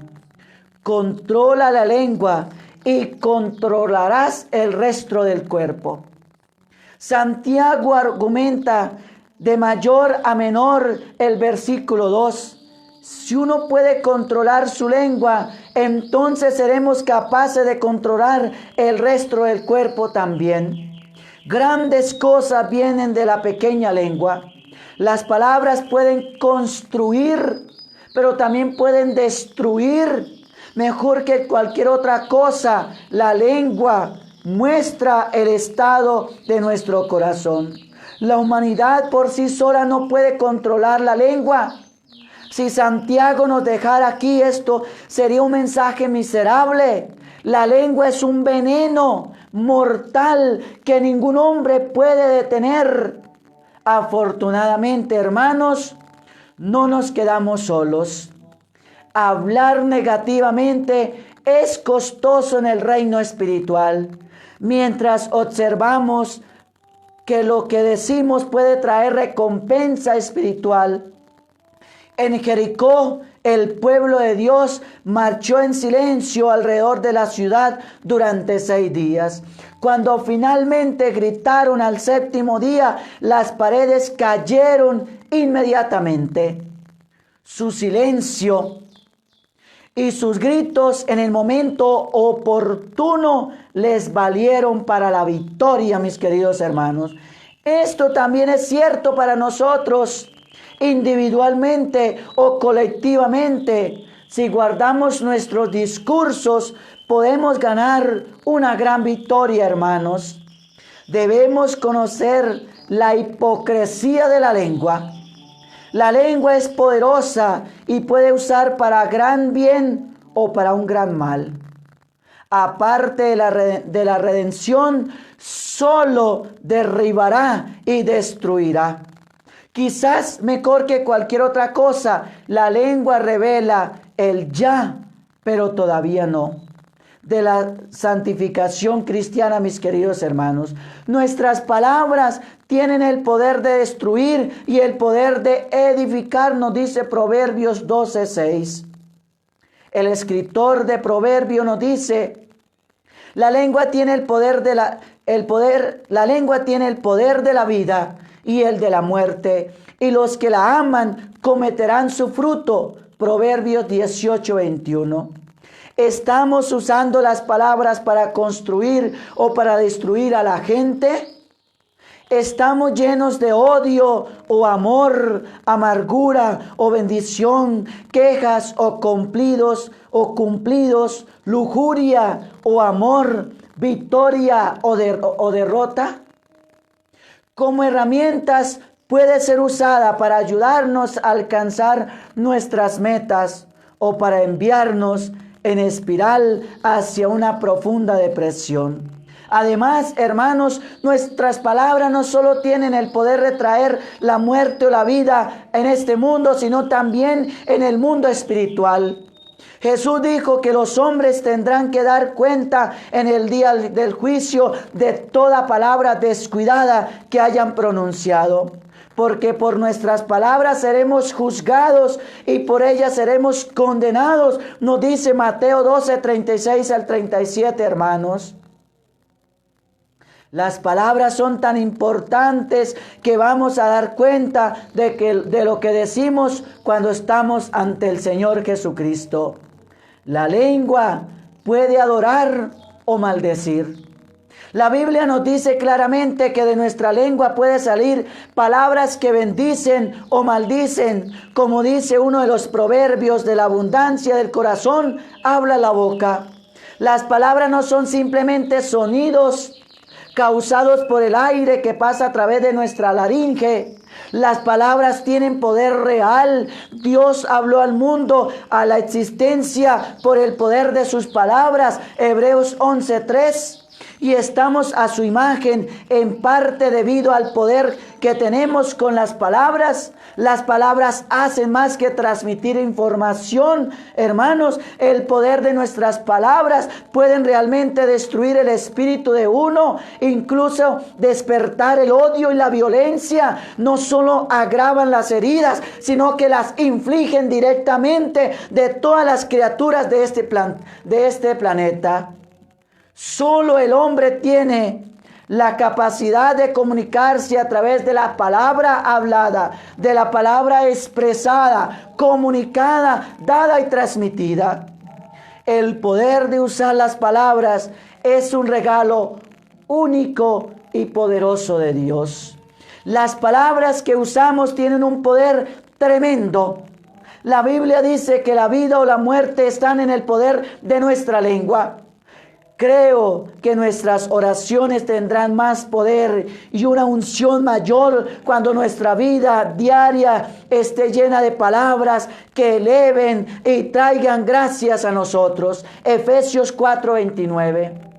Controla la lengua y controlarás el resto del cuerpo. Santiago argumenta de mayor a menor el versículo 2. Si uno puede controlar su lengua, entonces seremos capaces de controlar el resto del cuerpo también. Grandes cosas vienen de la pequeña lengua. Las palabras pueden construir, pero también pueden destruir. Mejor que cualquier otra cosa, la lengua muestra el estado de nuestro corazón. La humanidad por sí sola no puede controlar la lengua. Si Santiago nos dejara aquí esto, sería un mensaje miserable. La lengua es un veneno mortal que ningún hombre puede detener. Afortunadamente, hermanos, no nos quedamos solos. Hablar negativamente es costoso en el reino espiritual. Mientras observamos que lo que decimos puede traer recompensa espiritual. En Jericó, el pueblo de Dios marchó en silencio alrededor de la ciudad durante 6 días. Cuando finalmente gritaron al 7º día, las paredes cayeron inmediatamente. Su silencio y sus gritos en el momento oportuno les valieron para la victoria, mis queridos hermanos. Esto también es cierto para nosotros, individualmente o colectivamente. Si guardamos nuestros discursos, podemos ganar una gran victoria, hermanos. Debemos conocer la hipocresía de la lengua. La lengua es poderosa y puede usar para gran bien o para un gran mal. Aparte de la redención, solo derribará y destruirá. Quizás mejor que cualquier otra cosa, la lengua revela el ya, pero todavía no. De la santificación cristiana, mis queridos hermanos. Nuestras palabras tienen el poder de destruir y el poder de edificar, nos dice Proverbios 12:6. El escritor de Proverbios nos dice: la lengua tiene el poder de la lengua tiene el poder de la vida y el de la muerte. y los que la aman cometerán su fruto. Proverbios 18:21. ¿Estamos usando las palabras para construir o para destruir a la gente? ¿Estamos llenos de odio o amor, amargura o bendición, quejas o cumplidos, lujuria o amor, victoria o derrota? Como herramientas puede ser usada para ayudarnos a alcanzar nuestras metas o para enviarnos en espiral hacia una profunda depresión. Además, hermanos, nuestras palabras no solo tienen el poder de traer la muerte o la vida en este mundo, sino también en el mundo espiritual. Jesús dijo que los hombres tendrán que dar cuenta en el día del juicio de toda palabra descuidada que hayan pronunciado. Porque por nuestras palabras seremos juzgados y por ellas seremos condenados. Nos dice Mateo 12:36-37, hermanos. Las palabras son tan importantes que vamos a dar cuenta de lo que decimos cuando estamos ante el Señor Jesucristo. La lengua puede adorar o maldecir. La Biblia nos dice claramente que de nuestra lengua puede salir palabras que bendicen o maldicen. Como dice uno de los proverbios, de la abundancia del corazón habla la boca. Las palabras no son simplemente sonidos causados por el aire que pasa a través de nuestra laringe. Las palabras tienen poder real. Dios habló al mundo, a la existencia, por el poder de sus palabras. Hebreos 11:3. Y estamos a su imagen en parte debido al poder que tenemos con las palabras. Las palabras hacen más que transmitir información. Hermanos, el poder de nuestras palabras pueden realmente destruir el espíritu de uno, incluso despertar el odio y la violencia. No solo agravan las heridas, sino que las infligen directamente de todas las criaturas de este planeta. Solo el hombre tiene la capacidad de comunicarse a través de la palabra hablada, de la palabra expresada, comunicada, dada y transmitida. El poder de usar las palabras es un regalo único y poderoso de Dios. Las palabras que usamos tienen un poder tremendo. La Biblia dice que la vida o la muerte están en el poder de nuestra lengua. Creo que nuestras oraciones tendrán más poder y una unción mayor cuando nuestra vida diaria esté llena de palabras que eleven y traigan gracias a nosotros. Efesios 4:29.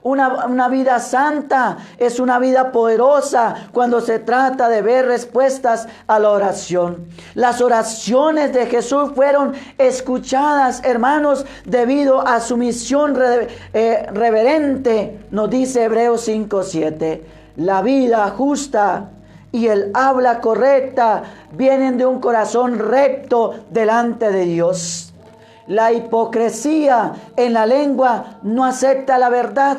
Una vida santa es una vida poderosa cuando se trata de ver respuestas a la oración. Las oraciones de Jesús fueron escuchadas, hermanos, debido a su misión reverente. Nos dice Hebreos 5:7. La vida justa y el habla correcta vienen de un corazón recto delante de Dios. La hipocresía en la lengua no acepta la verdad.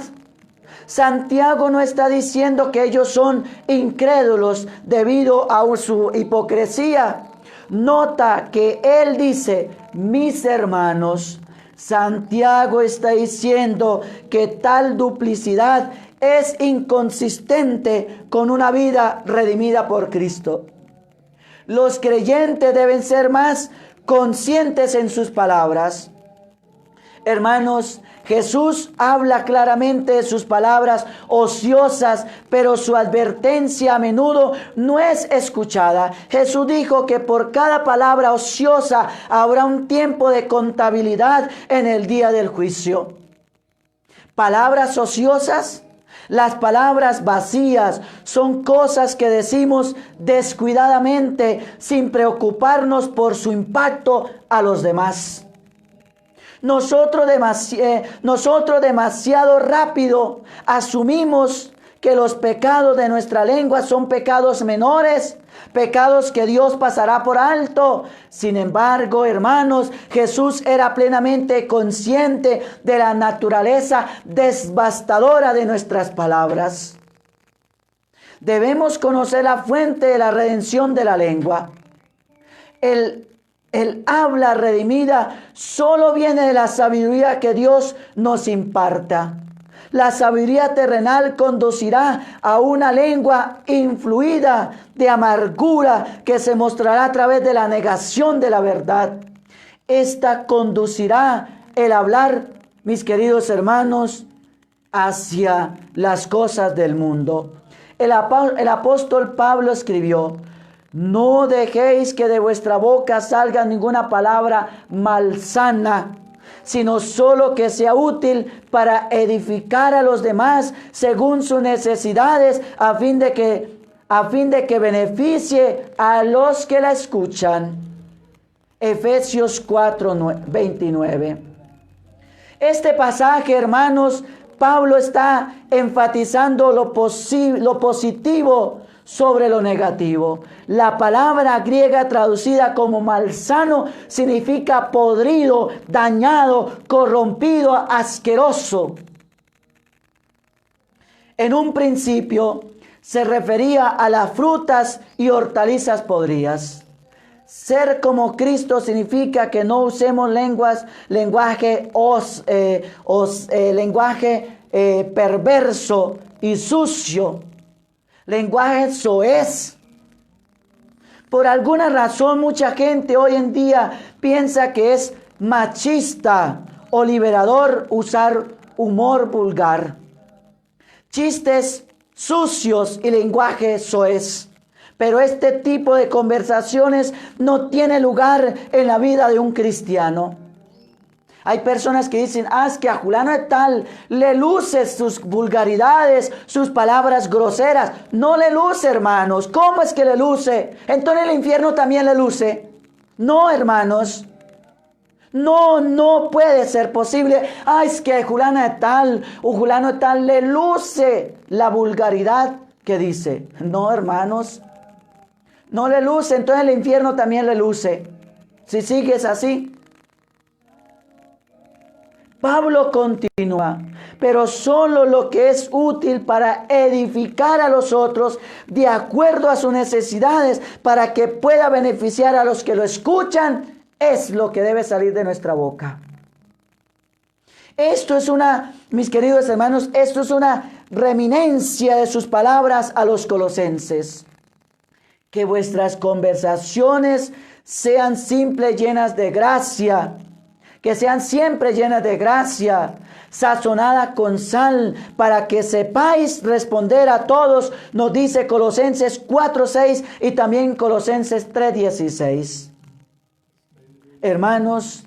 Santiago no está diciendo que ellos son incrédulos debido a su hipocresía. Nota que él dice, mis hermanos. Santiago está diciendo que tal duplicidad es inconsistente con una vida redimida por Cristo. Los creyentes deben ser más conscientes en sus palabras. Hermanos, Jesús habla claramente de sus palabras ociosas, pero su advertencia a menudo no es escuchada. Jesús dijo que por cada palabra ociosa habrá un tiempo de contabilidad en el día del juicio. Palabras ociosas. Las palabras vacías son cosas que decimos descuidadamente sin preocuparnos por su impacto a los demás. Nosotros demasiado rápido asumimos que los pecados de nuestra lengua son pecados menores, pecados que Dios pasará por alto. Sin embargo, hermanos, Jesús era plenamente consciente de la naturaleza devastadora de nuestras palabras. Debemos conocer la fuente de la redención de la lengua. El habla redimida solo viene de la sabiduría que Dios nos imparta. La sabiduría terrenal conducirá a una lengua influida de amargura que se mostrará a través de la negación de la verdad. Esta conducirá el hablar, mis queridos hermanos, hacia las cosas del mundo. El apóstol Pablo escribió: no dejéis que de vuestra boca salga ninguna palabra malsana, sino solo que sea útil para edificar a los demás según sus necesidades, a fin de que beneficie a los que la escuchan. Efesios 4:29. Este pasaje, hermanos, Pablo está enfatizando lo positivo sobre lo negativo. La palabra griega traducida como malsano significa podrido, dañado, corrompido, asqueroso. En un principio se refería a las frutas y hortalizas podridas. Ser como Cristo significa que no usemos lenguaje perverso y sucio. Lenguaje soez. Por alguna razón mucha gente hoy en día piensa que es machista o liberador usar humor vulgar, chistes sucios y lenguaje soez. Pero este tipo de conversaciones no tiene lugar en la vida de un cristiano. Hay personas que dicen: es que a fulano de tal le luce sus vulgaridades, sus palabras groseras. No le luce, hermanos. ¿Cómo es que le luce? Entonces el infierno también le luce. No, hermanos. No puede ser posible. Es que a fulano de tal o fulano de tal le luce la vulgaridad que dice. No, hermanos. No le luce, entonces el infierno también le luce. Si sigues así. Pablo continúa: pero solo lo que es útil para edificar a los otros de acuerdo a sus necesidades, para que pueda beneficiar a los que lo escuchan, es lo que debe salir de nuestra boca. Mis queridos hermanos, esto es una reminiscencia de sus palabras a los colosenses. Que vuestras conversaciones sean siempre llenas de gracia, que sean siempre llenas de gracia, sazonada con sal, para que sepáis responder a todos, nos dice Colosenses 4:6 y también Colosenses 3:16. Hermanos,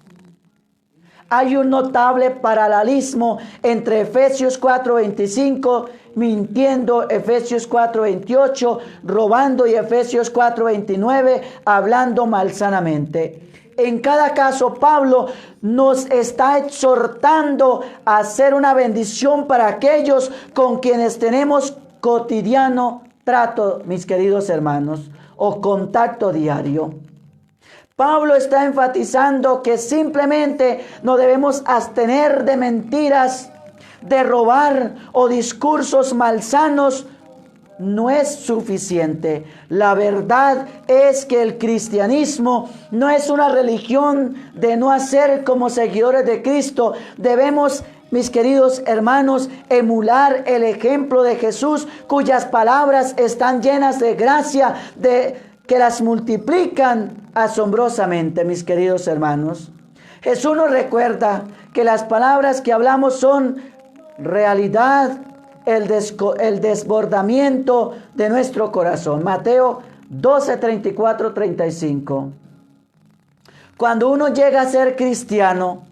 hay un notable paralelismo entre Efesios 4:25, mintiendo, Efesios 4:28, robando, y Efesios 4:29, hablando malsanamente. En cada caso, Pablo nos está exhortando a hacer una bendición para aquellos con quienes tenemos cotidiano trato, mis queridos hermanos, o contacto diario. Pablo está enfatizando que simplemente no debemos abstener de mentiras, de robar o discursos malsanos. No es suficiente. La verdad es que el cristianismo no es una religión de no hacer como seguidores de Cristo. Debemos, mis queridos hermanos, emular el ejemplo de Jesús, cuyas palabras están llenas de gracia, que las multiplican asombrosamente, mis queridos hermanos. Jesús nos recuerda que las palabras que hablamos son realidad, el desbordamiento de nuestro corazón. Mateo 12:34-35. Cuando uno llega a ser cristiano,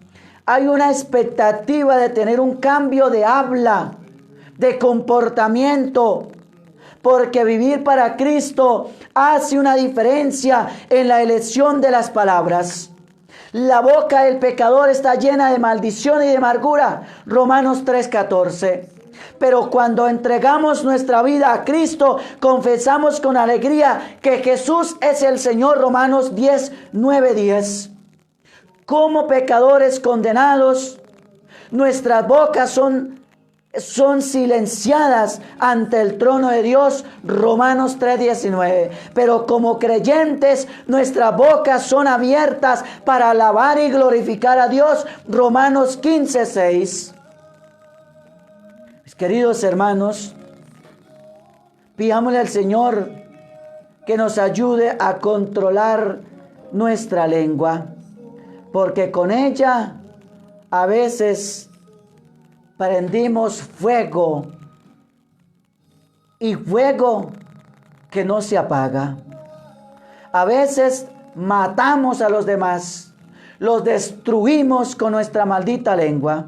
hay una expectativa de tener un cambio de habla, de comportamiento, porque vivir para Cristo hace una diferencia en la elección de las palabras. La boca del pecador está llena de maldición y de amargura. Romanos 3:14. Pero cuando entregamos nuestra vida a Cristo, confesamos con alegría que Jesús es el Señor. Romanos 10:9-10. Como pecadores condenados, nuestras bocas son son silenciadas ante el trono de Dios, Romanos 3:19. Pero como creyentes, nuestras bocas son abiertas para alabar y glorificar a Dios, Romanos 15:6. Mis queridos hermanos, pidámosle al Señor que nos ayude a controlar nuestra lengua, porque con ella a veces prendimos fuego, y fuego que no se apaga. A veces matamos a los demás, los destruimos con nuestra maldita lengua,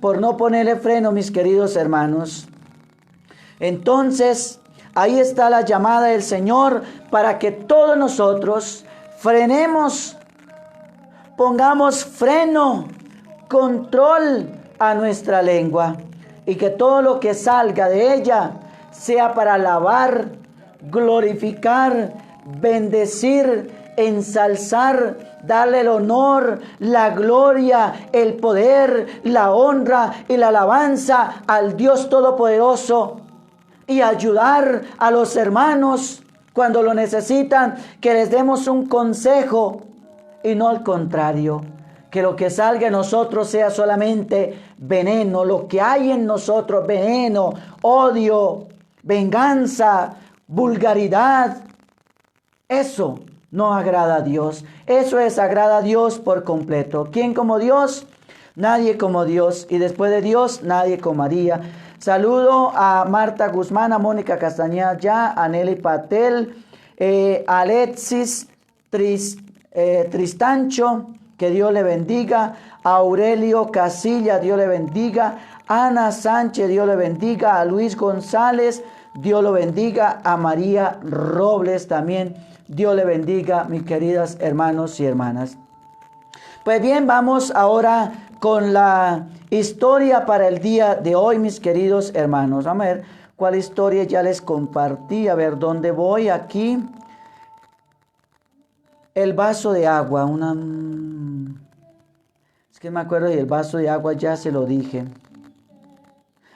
por no ponerle freno, mis queridos hermanos. Entonces, ahí está la llamada del Señor para que todos nosotros frenemos, pongamos freno, control a nuestra lengua, y que todo lo que salga de ella sea para alabar, glorificar, bendecir, ensalzar, darle el honor, la gloria, el poder, la honra y la alabanza al Dios Todopoderoso, y ayudar a los hermanos cuando lo necesitan, que les demos un consejo y no al contrario. Que lo que salga de nosotros sea solamente veneno, lo que hay en nosotros, veneno, odio, venganza, vulgaridad. Eso no agrada a Dios. Eso desagrada a Dios por completo. ¿Quién como Dios? Nadie como Dios. Y después de Dios, nadie como María. Saludo a Marta Guzmán, a Mónica Castañeda, a Nelly Patel, a Alexis Tristancho, que Dios le bendiga, a Aurelio Casilla, Dios le bendiga, a Ana Sánchez, Dios le bendiga, a Luis González, Dios lo bendiga, a María Robles también, Dios le bendiga, mis queridas hermanos y hermanas. Pues bien, vamos ahora con la historia para el día de hoy, mis queridos hermanos. Vamos a ver cuál historia ya les compartí, a ver dónde voy aquí. El vaso de agua, es que me acuerdo y el vaso de agua ya se lo dije.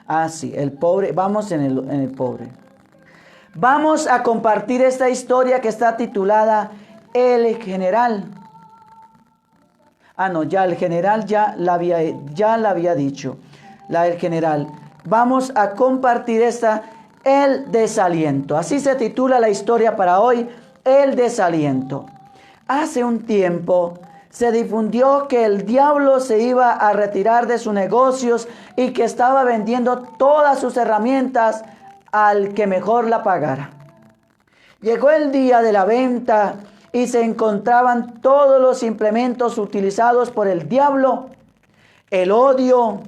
Ah, sí, el pobre, vamos en el pobre. Vamos a compartir esta historia que está titulada El General. Ah, no, ya el general ya la había dicho. El general. Vamos a compartir El Desaliento. Así se titula la historia para hoy, El Desaliento. Hace un tiempo se difundió que el diablo se iba a retirar de sus negocios y que estaba vendiendo todas sus herramientas al que mejor la pagara. Llegó el día de la venta y se encontraban todos los implementos utilizados por el diablo: el odio,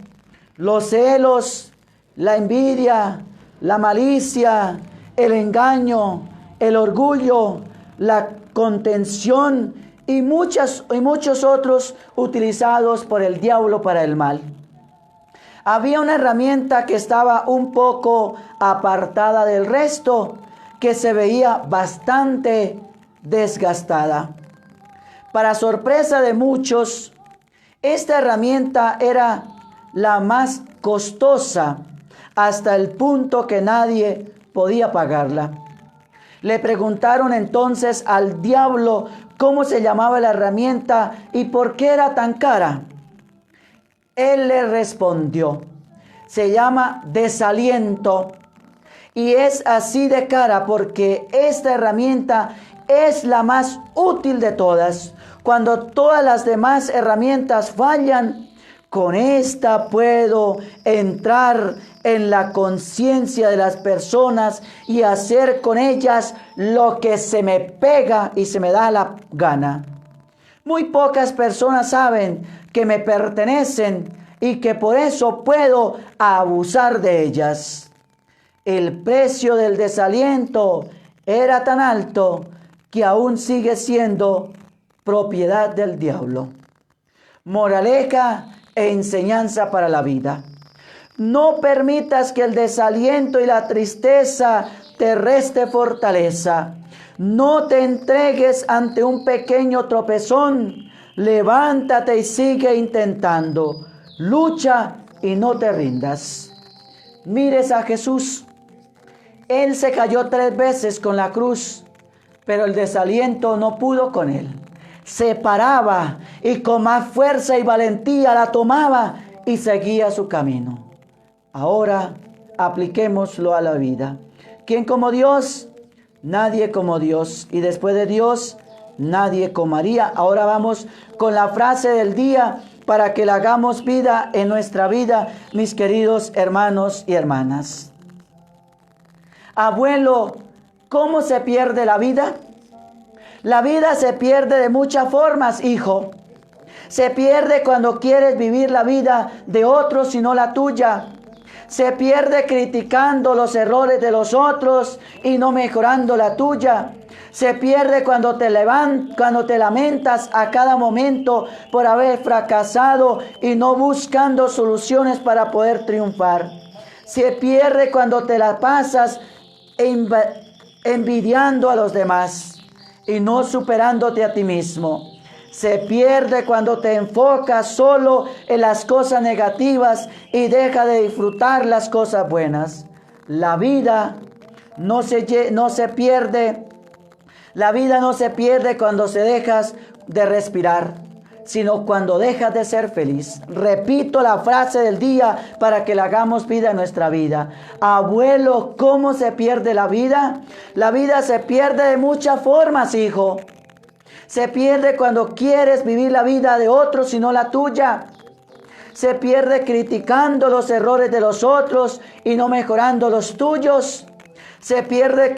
los celos, la envidia, la malicia, el engaño, el orgullo, la contención y muchos otros utilizados por el diablo para el mal. Había una herramienta que estaba un poco apartada del resto, que se veía bastante desgastada. Para sorpresa de muchos, esta herramienta era la más costosa, hasta el punto que nadie podía pagarla. Le preguntaron entonces al diablo cómo se llamaba la herramienta y por qué era tan cara. Él le respondió: se llama desaliento, y es así de cara porque esta herramienta es la más útil de todas. Cuando todas las demás herramientas fallan, con esta puedo entrar en la conciencia de las personas y hacer con ellas lo que se me pega y se me da la gana. Muy pocas personas saben que me pertenecen y que por eso puedo abusar de ellas. El precio del desaliento era tan alto que aún sigue siendo propiedad del diablo. Moraleja e enseñanza para la vida: no permitas que el desaliento y la tristeza te reste fortaleza. No te entregues ante un pequeño tropezón. Levántate y sigue intentando. Lucha y no te rindas. Mires a Jesús. Él se cayó 3 veces con la cruz, pero el desaliento no pudo con él. Se paraba y con más fuerza y valentía la tomaba y seguía su camino. Ahora apliquémoslo a la vida. ¿Quién como Dios? Nadie como Dios. Y después de Dios, nadie como María. Ahora vamos con la frase del día para que la hagamos vida en nuestra vida, mis queridos hermanos y hermanas. Abuelo, ¿cómo se pierde la vida? La vida se pierde de muchas formas, hijo. Se pierde cuando quieres vivir la vida de otros y no la tuya. Se pierde criticando los errores de los otros y no mejorando la tuya. Se pierde cuando te lamentas a cada momento por haber fracasado y no buscando soluciones para poder triunfar. Se pierde cuando te la pasas envidiando a los demás y no superándote a ti mismo. Se pierde cuando te enfocas solo en las cosas negativas y deja de disfrutar las cosas buenas. La vida no se pierde. La vida no se pierde cuando se dejas de respirar, sino cuando dejas de ser feliz. Repito la frase del día para que la hagamos vida en nuestra vida. Abuelo, ¿cómo se pierde la vida? La vida se pierde de muchas formas, hijo. Se pierde cuando quieres vivir la vida de otros y no la tuya. Se pierde criticando los errores de los otros y no mejorando los tuyos. Se pierde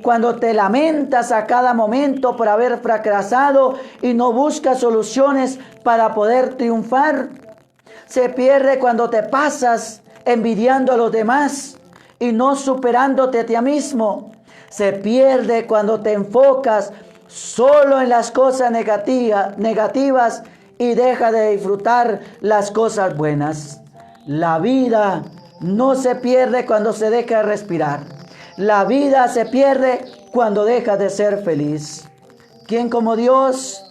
cuando te lamentas a cada momento por haber fracasado y no buscas soluciones para poder triunfar. Se pierde cuando te pasas envidiando a los demás y no superándote a ti mismo. Se pierde cuando te enfocas solo en las cosas negativas y deja de disfrutar las cosas buenas. La vida no se pierde cuando se deja de respirar. La vida se pierde cuando deja de ser feliz. ¿Quién como Dios?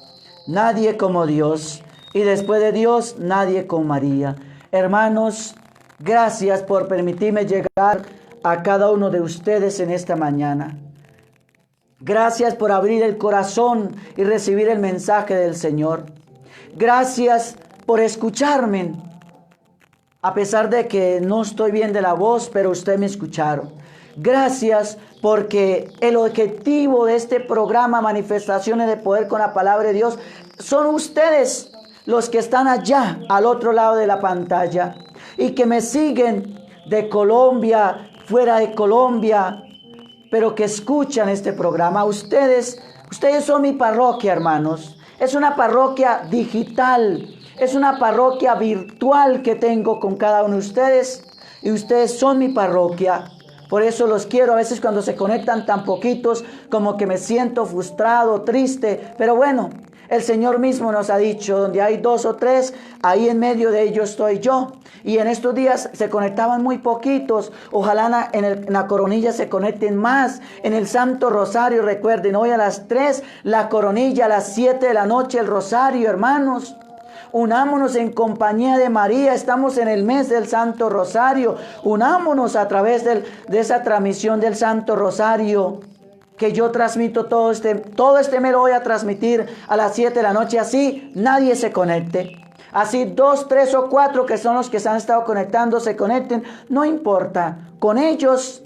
Nadie como Dios. Y después de Dios, nadie como María. Hermanos, gracias por permitirme llegar a cada uno de ustedes en esta mañana. Gracias por abrir el corazón y recibir el mensaje del Señor. Gracias por escucharme. A pesar de que no estoy bien de la voz, pero ustedes me escucharon. Gracias porque el objetivo de este programa Manifestaciones de Poder con la Palabra de Dios son ustedes los que están allá al otro lado de la pantalla y que me siguen de Colombia, fuera de Colombia, pero que escuchan este programa. Ustedes son mi parroquia, hermanos. Es una parroquia digital, es una parroquia virtual que tengo con cada uno de ustedes y ustedes son mi parroquia. Por eso los quiero. A veces cuando se conectan tan poquitos, como que me siento frustrado, triste. Pero bueno, el Señor mismo nos ha dicho, donde hay 2 o 3, ahí en medio de ellos estoy yo. Y en estos días se conectaban muy poquitos. Ojalá en la coronilla se conecten más. En el Santo Rosario, recuerden, hoy a las 3 la coronilla, a las 7 de la noche el rosario, hermanos. Unámonos en compañía de María. Estamos en el mes del Santo Rosario. Unámonos a través de esa transmisión del Santo Rosario que yo transmito todo este mes. Lo voy a transmitir a las 7 de la noche. Así nadie se conecte. Así 2, 3 o 4 que son los que se han estado conectando se conecten. No importa. Con ellos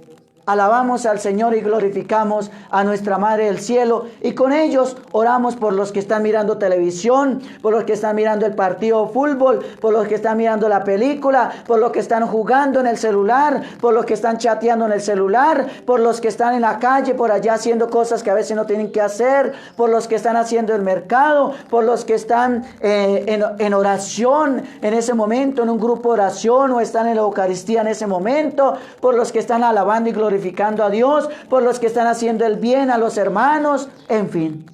alabamos al Señor y glorificamos a nuestra Madre del Cielo. Y con ellos oramos por los que están mirando televisión, por los que están mirando el partido de fútbol, por los que están mirando la película, por los que están jugando en el celular, por los que están chateando en el celular, por los que están en la calle, por allá haciendo cosas que a veces no tienen que hacer, por los que están haciendo el mercado, por los que están en oración en ese momento, en un grupo de oración o están en la Eucaristía en ese momento, por los que están alabando y glorificando a Dios, por los que están haciendo el bien a los hermanos, en fin.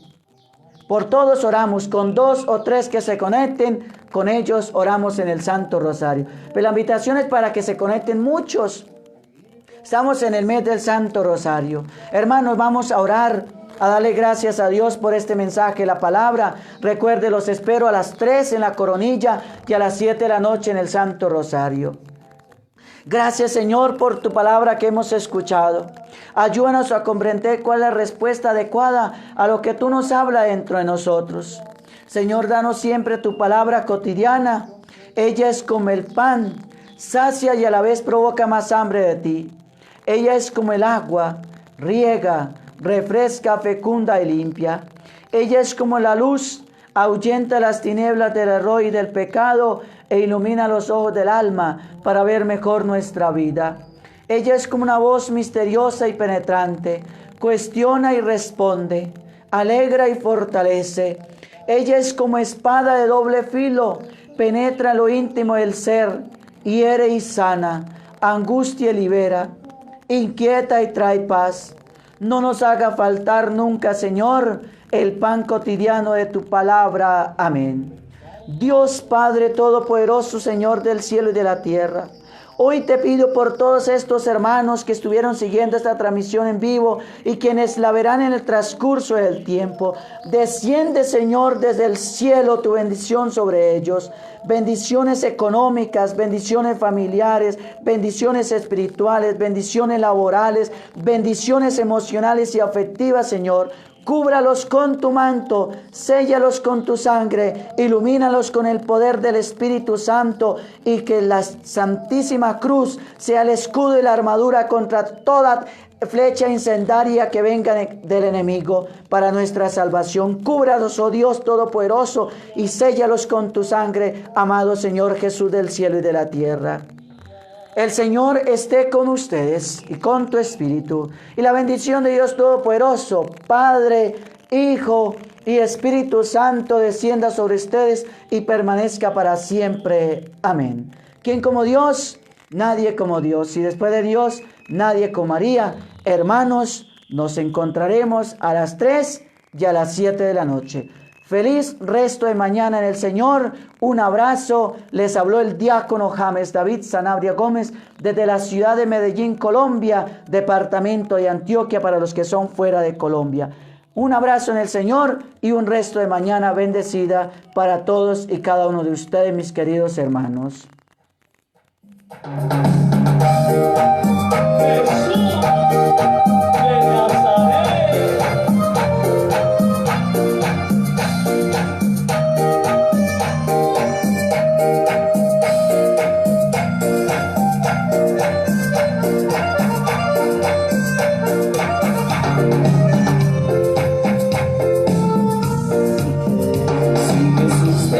Por todos oramos, con 2 o 3 que se conecten, con ellos oramos en el Santo Rosario. Pero la invitación es para que se conecten muchos. Estamos en el mes del Santo Rosario. Hermanos, vamos a orar a darle gracias a Dios por este mensaje, la palabra. Recuerde, los espero a las 3 en la Coronilla y a las 7 de la noche en el Santo Rosario. Gracias, Señor, por tu palabra que hemos escuchado. Ayúdanos a comprender cuál es la respuesta adecuada a lo que tú nos hablas dentro de nosotros. Señor, danos siempre tu palabra cotidiana. Ella es como el pan, sacia y a la vez provoca más hambre de ti. Ella es como el agua, riega, refresca, fecunda y limpia. Ella es como la luz, ahuyenta las tinieblas del error y del pecado e ilumina los ojos del alma para ver mejor nuestra vida. Ella es como una voz misteriosa y penetrante, cuestiona y responde, alegra y fortalece. Ella es como espada de doble filo, penetra lo íntimo del ser, hiere y sana, angustia y libera, inquieta y trae paz. No nos haga faltar nunca, Señor, el pan cotidiano de tu palabra. Amén. Dios Padre Todopoderoso, Señor del cielo y de la tierra, hoy te pido por todos estos hermanos que estuvieron siguiendo esta transmisión en vivo y quienes la verán en el transcurso del tiempo. Desciende, Señor, desde el cielo tu bendición sobre ellos. Bendiciones económicas, bendiciones familiares, bendiciones espirituales, bendiciones laborales, bendiciones emocionales y afectivas, Señor. Cúbralos con tu manto, séllalos con tu sangre, ilumínalos con el poder del Espíritu Santo y que la Santísima Cruz sea el escudo y la armadura contra toda flecha incendiaria que venga del enemigo para nuestra salvación. Cúbralos, oh Dios Todopoderoso, y séllalos con tu sangre, amado Señor Jesús del cielo y de la tierra. El Señor esté con ustedes y con tu espíritu. Y la bendición de Dios Todopoderoso, Padre, Hijo y Espíritu Santo, descienda sobre ustedes y permanezca para siempre. Amén. ¿Quién como Dios? Nadie como Dios. Y después de Dios, nadie como María. Hermanos, nos encontraremos a las 3 y a las 7 de la noche. Feliz resto de mañana en el Señor. Un abrazo. Les habló el diácono James David Sanabria Gómez desde la ciudad de Medellín, Colombia, departamento de Antioquia para los que son fuera de Colombia. Un abrazo en el Señor y un resto de mañana bendecida para todos y cada uno de ustedes, mis queridos hermanos.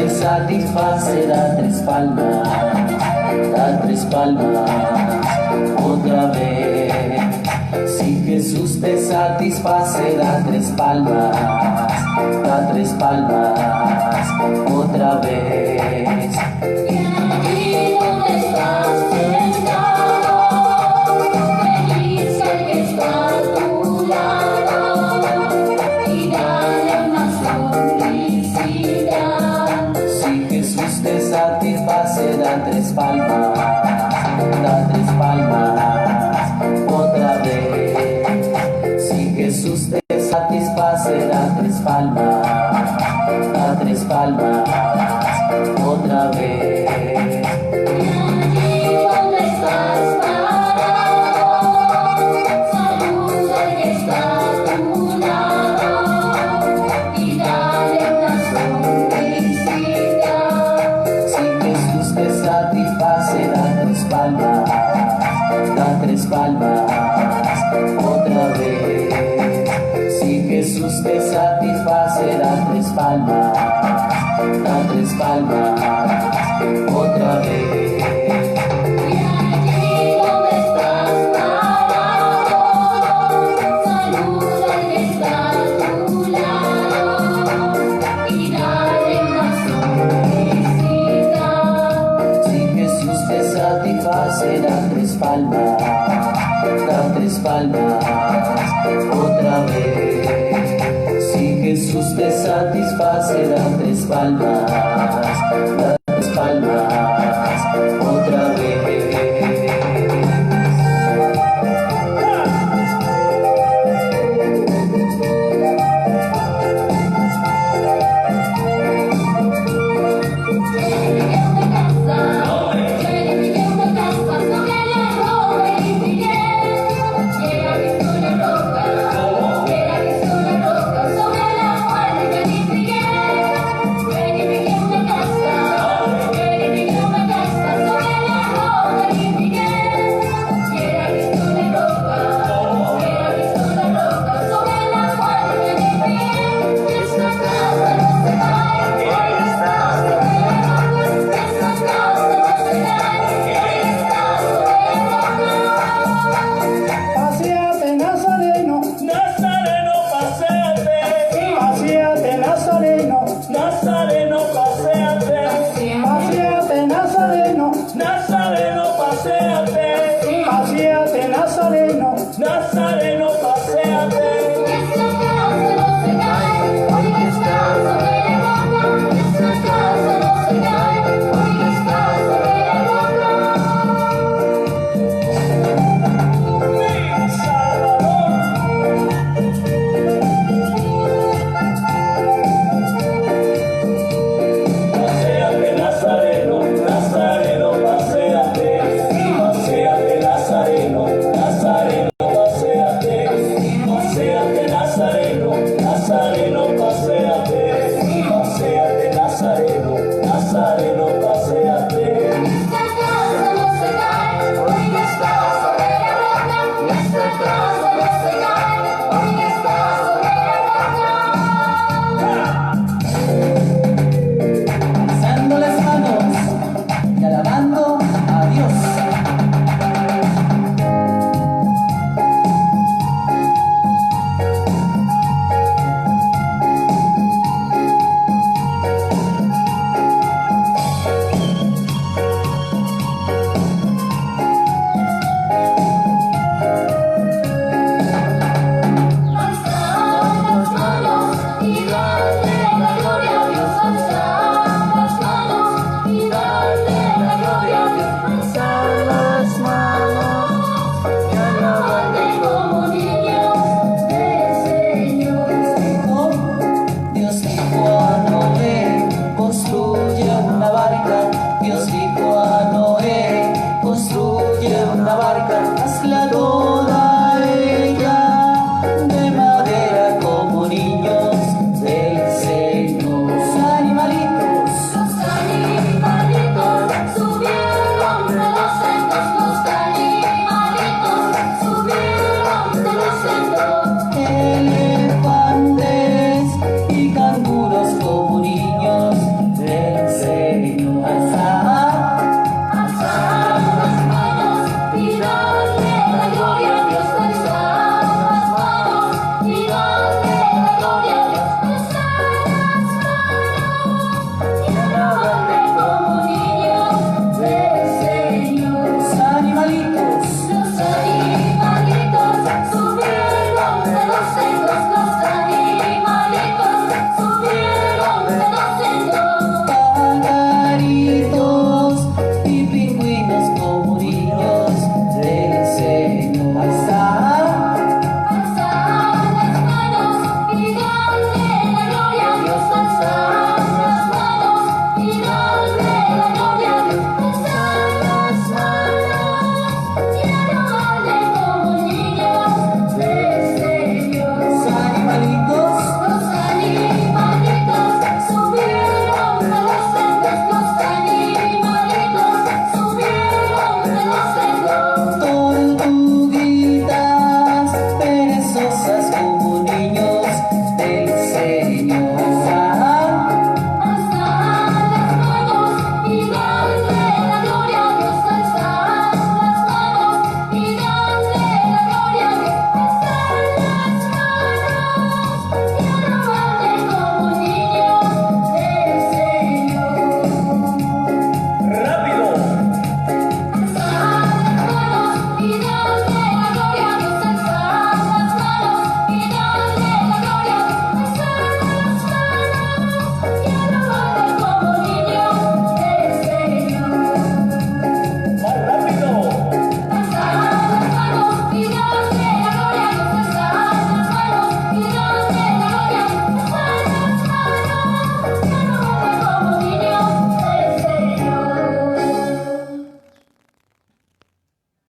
Satisface, da tres palmas, otra vez. Si Jesús te satisface, da tres palmas, otra vez. Y allí donde estás sentado, feliz el que está a tu lado, y dale una sonrisita. Te satisface, da tres palmas, otra vez. Si Jesús te satisface, da tres palmas, otra vez. Y allí donde estás parado, saluda al que está a tu lado y dale una sonrisita. Te satisface, da tres palmas, otra vez. Si Jesús te satisface, da tres palmas, otra vez. Y allí donde estás parado, saluda al que está a tu lado y dale una sonrisita. Te satisface, da tres palmas, otra vez. Si Jesús te satisface, da tres palmas,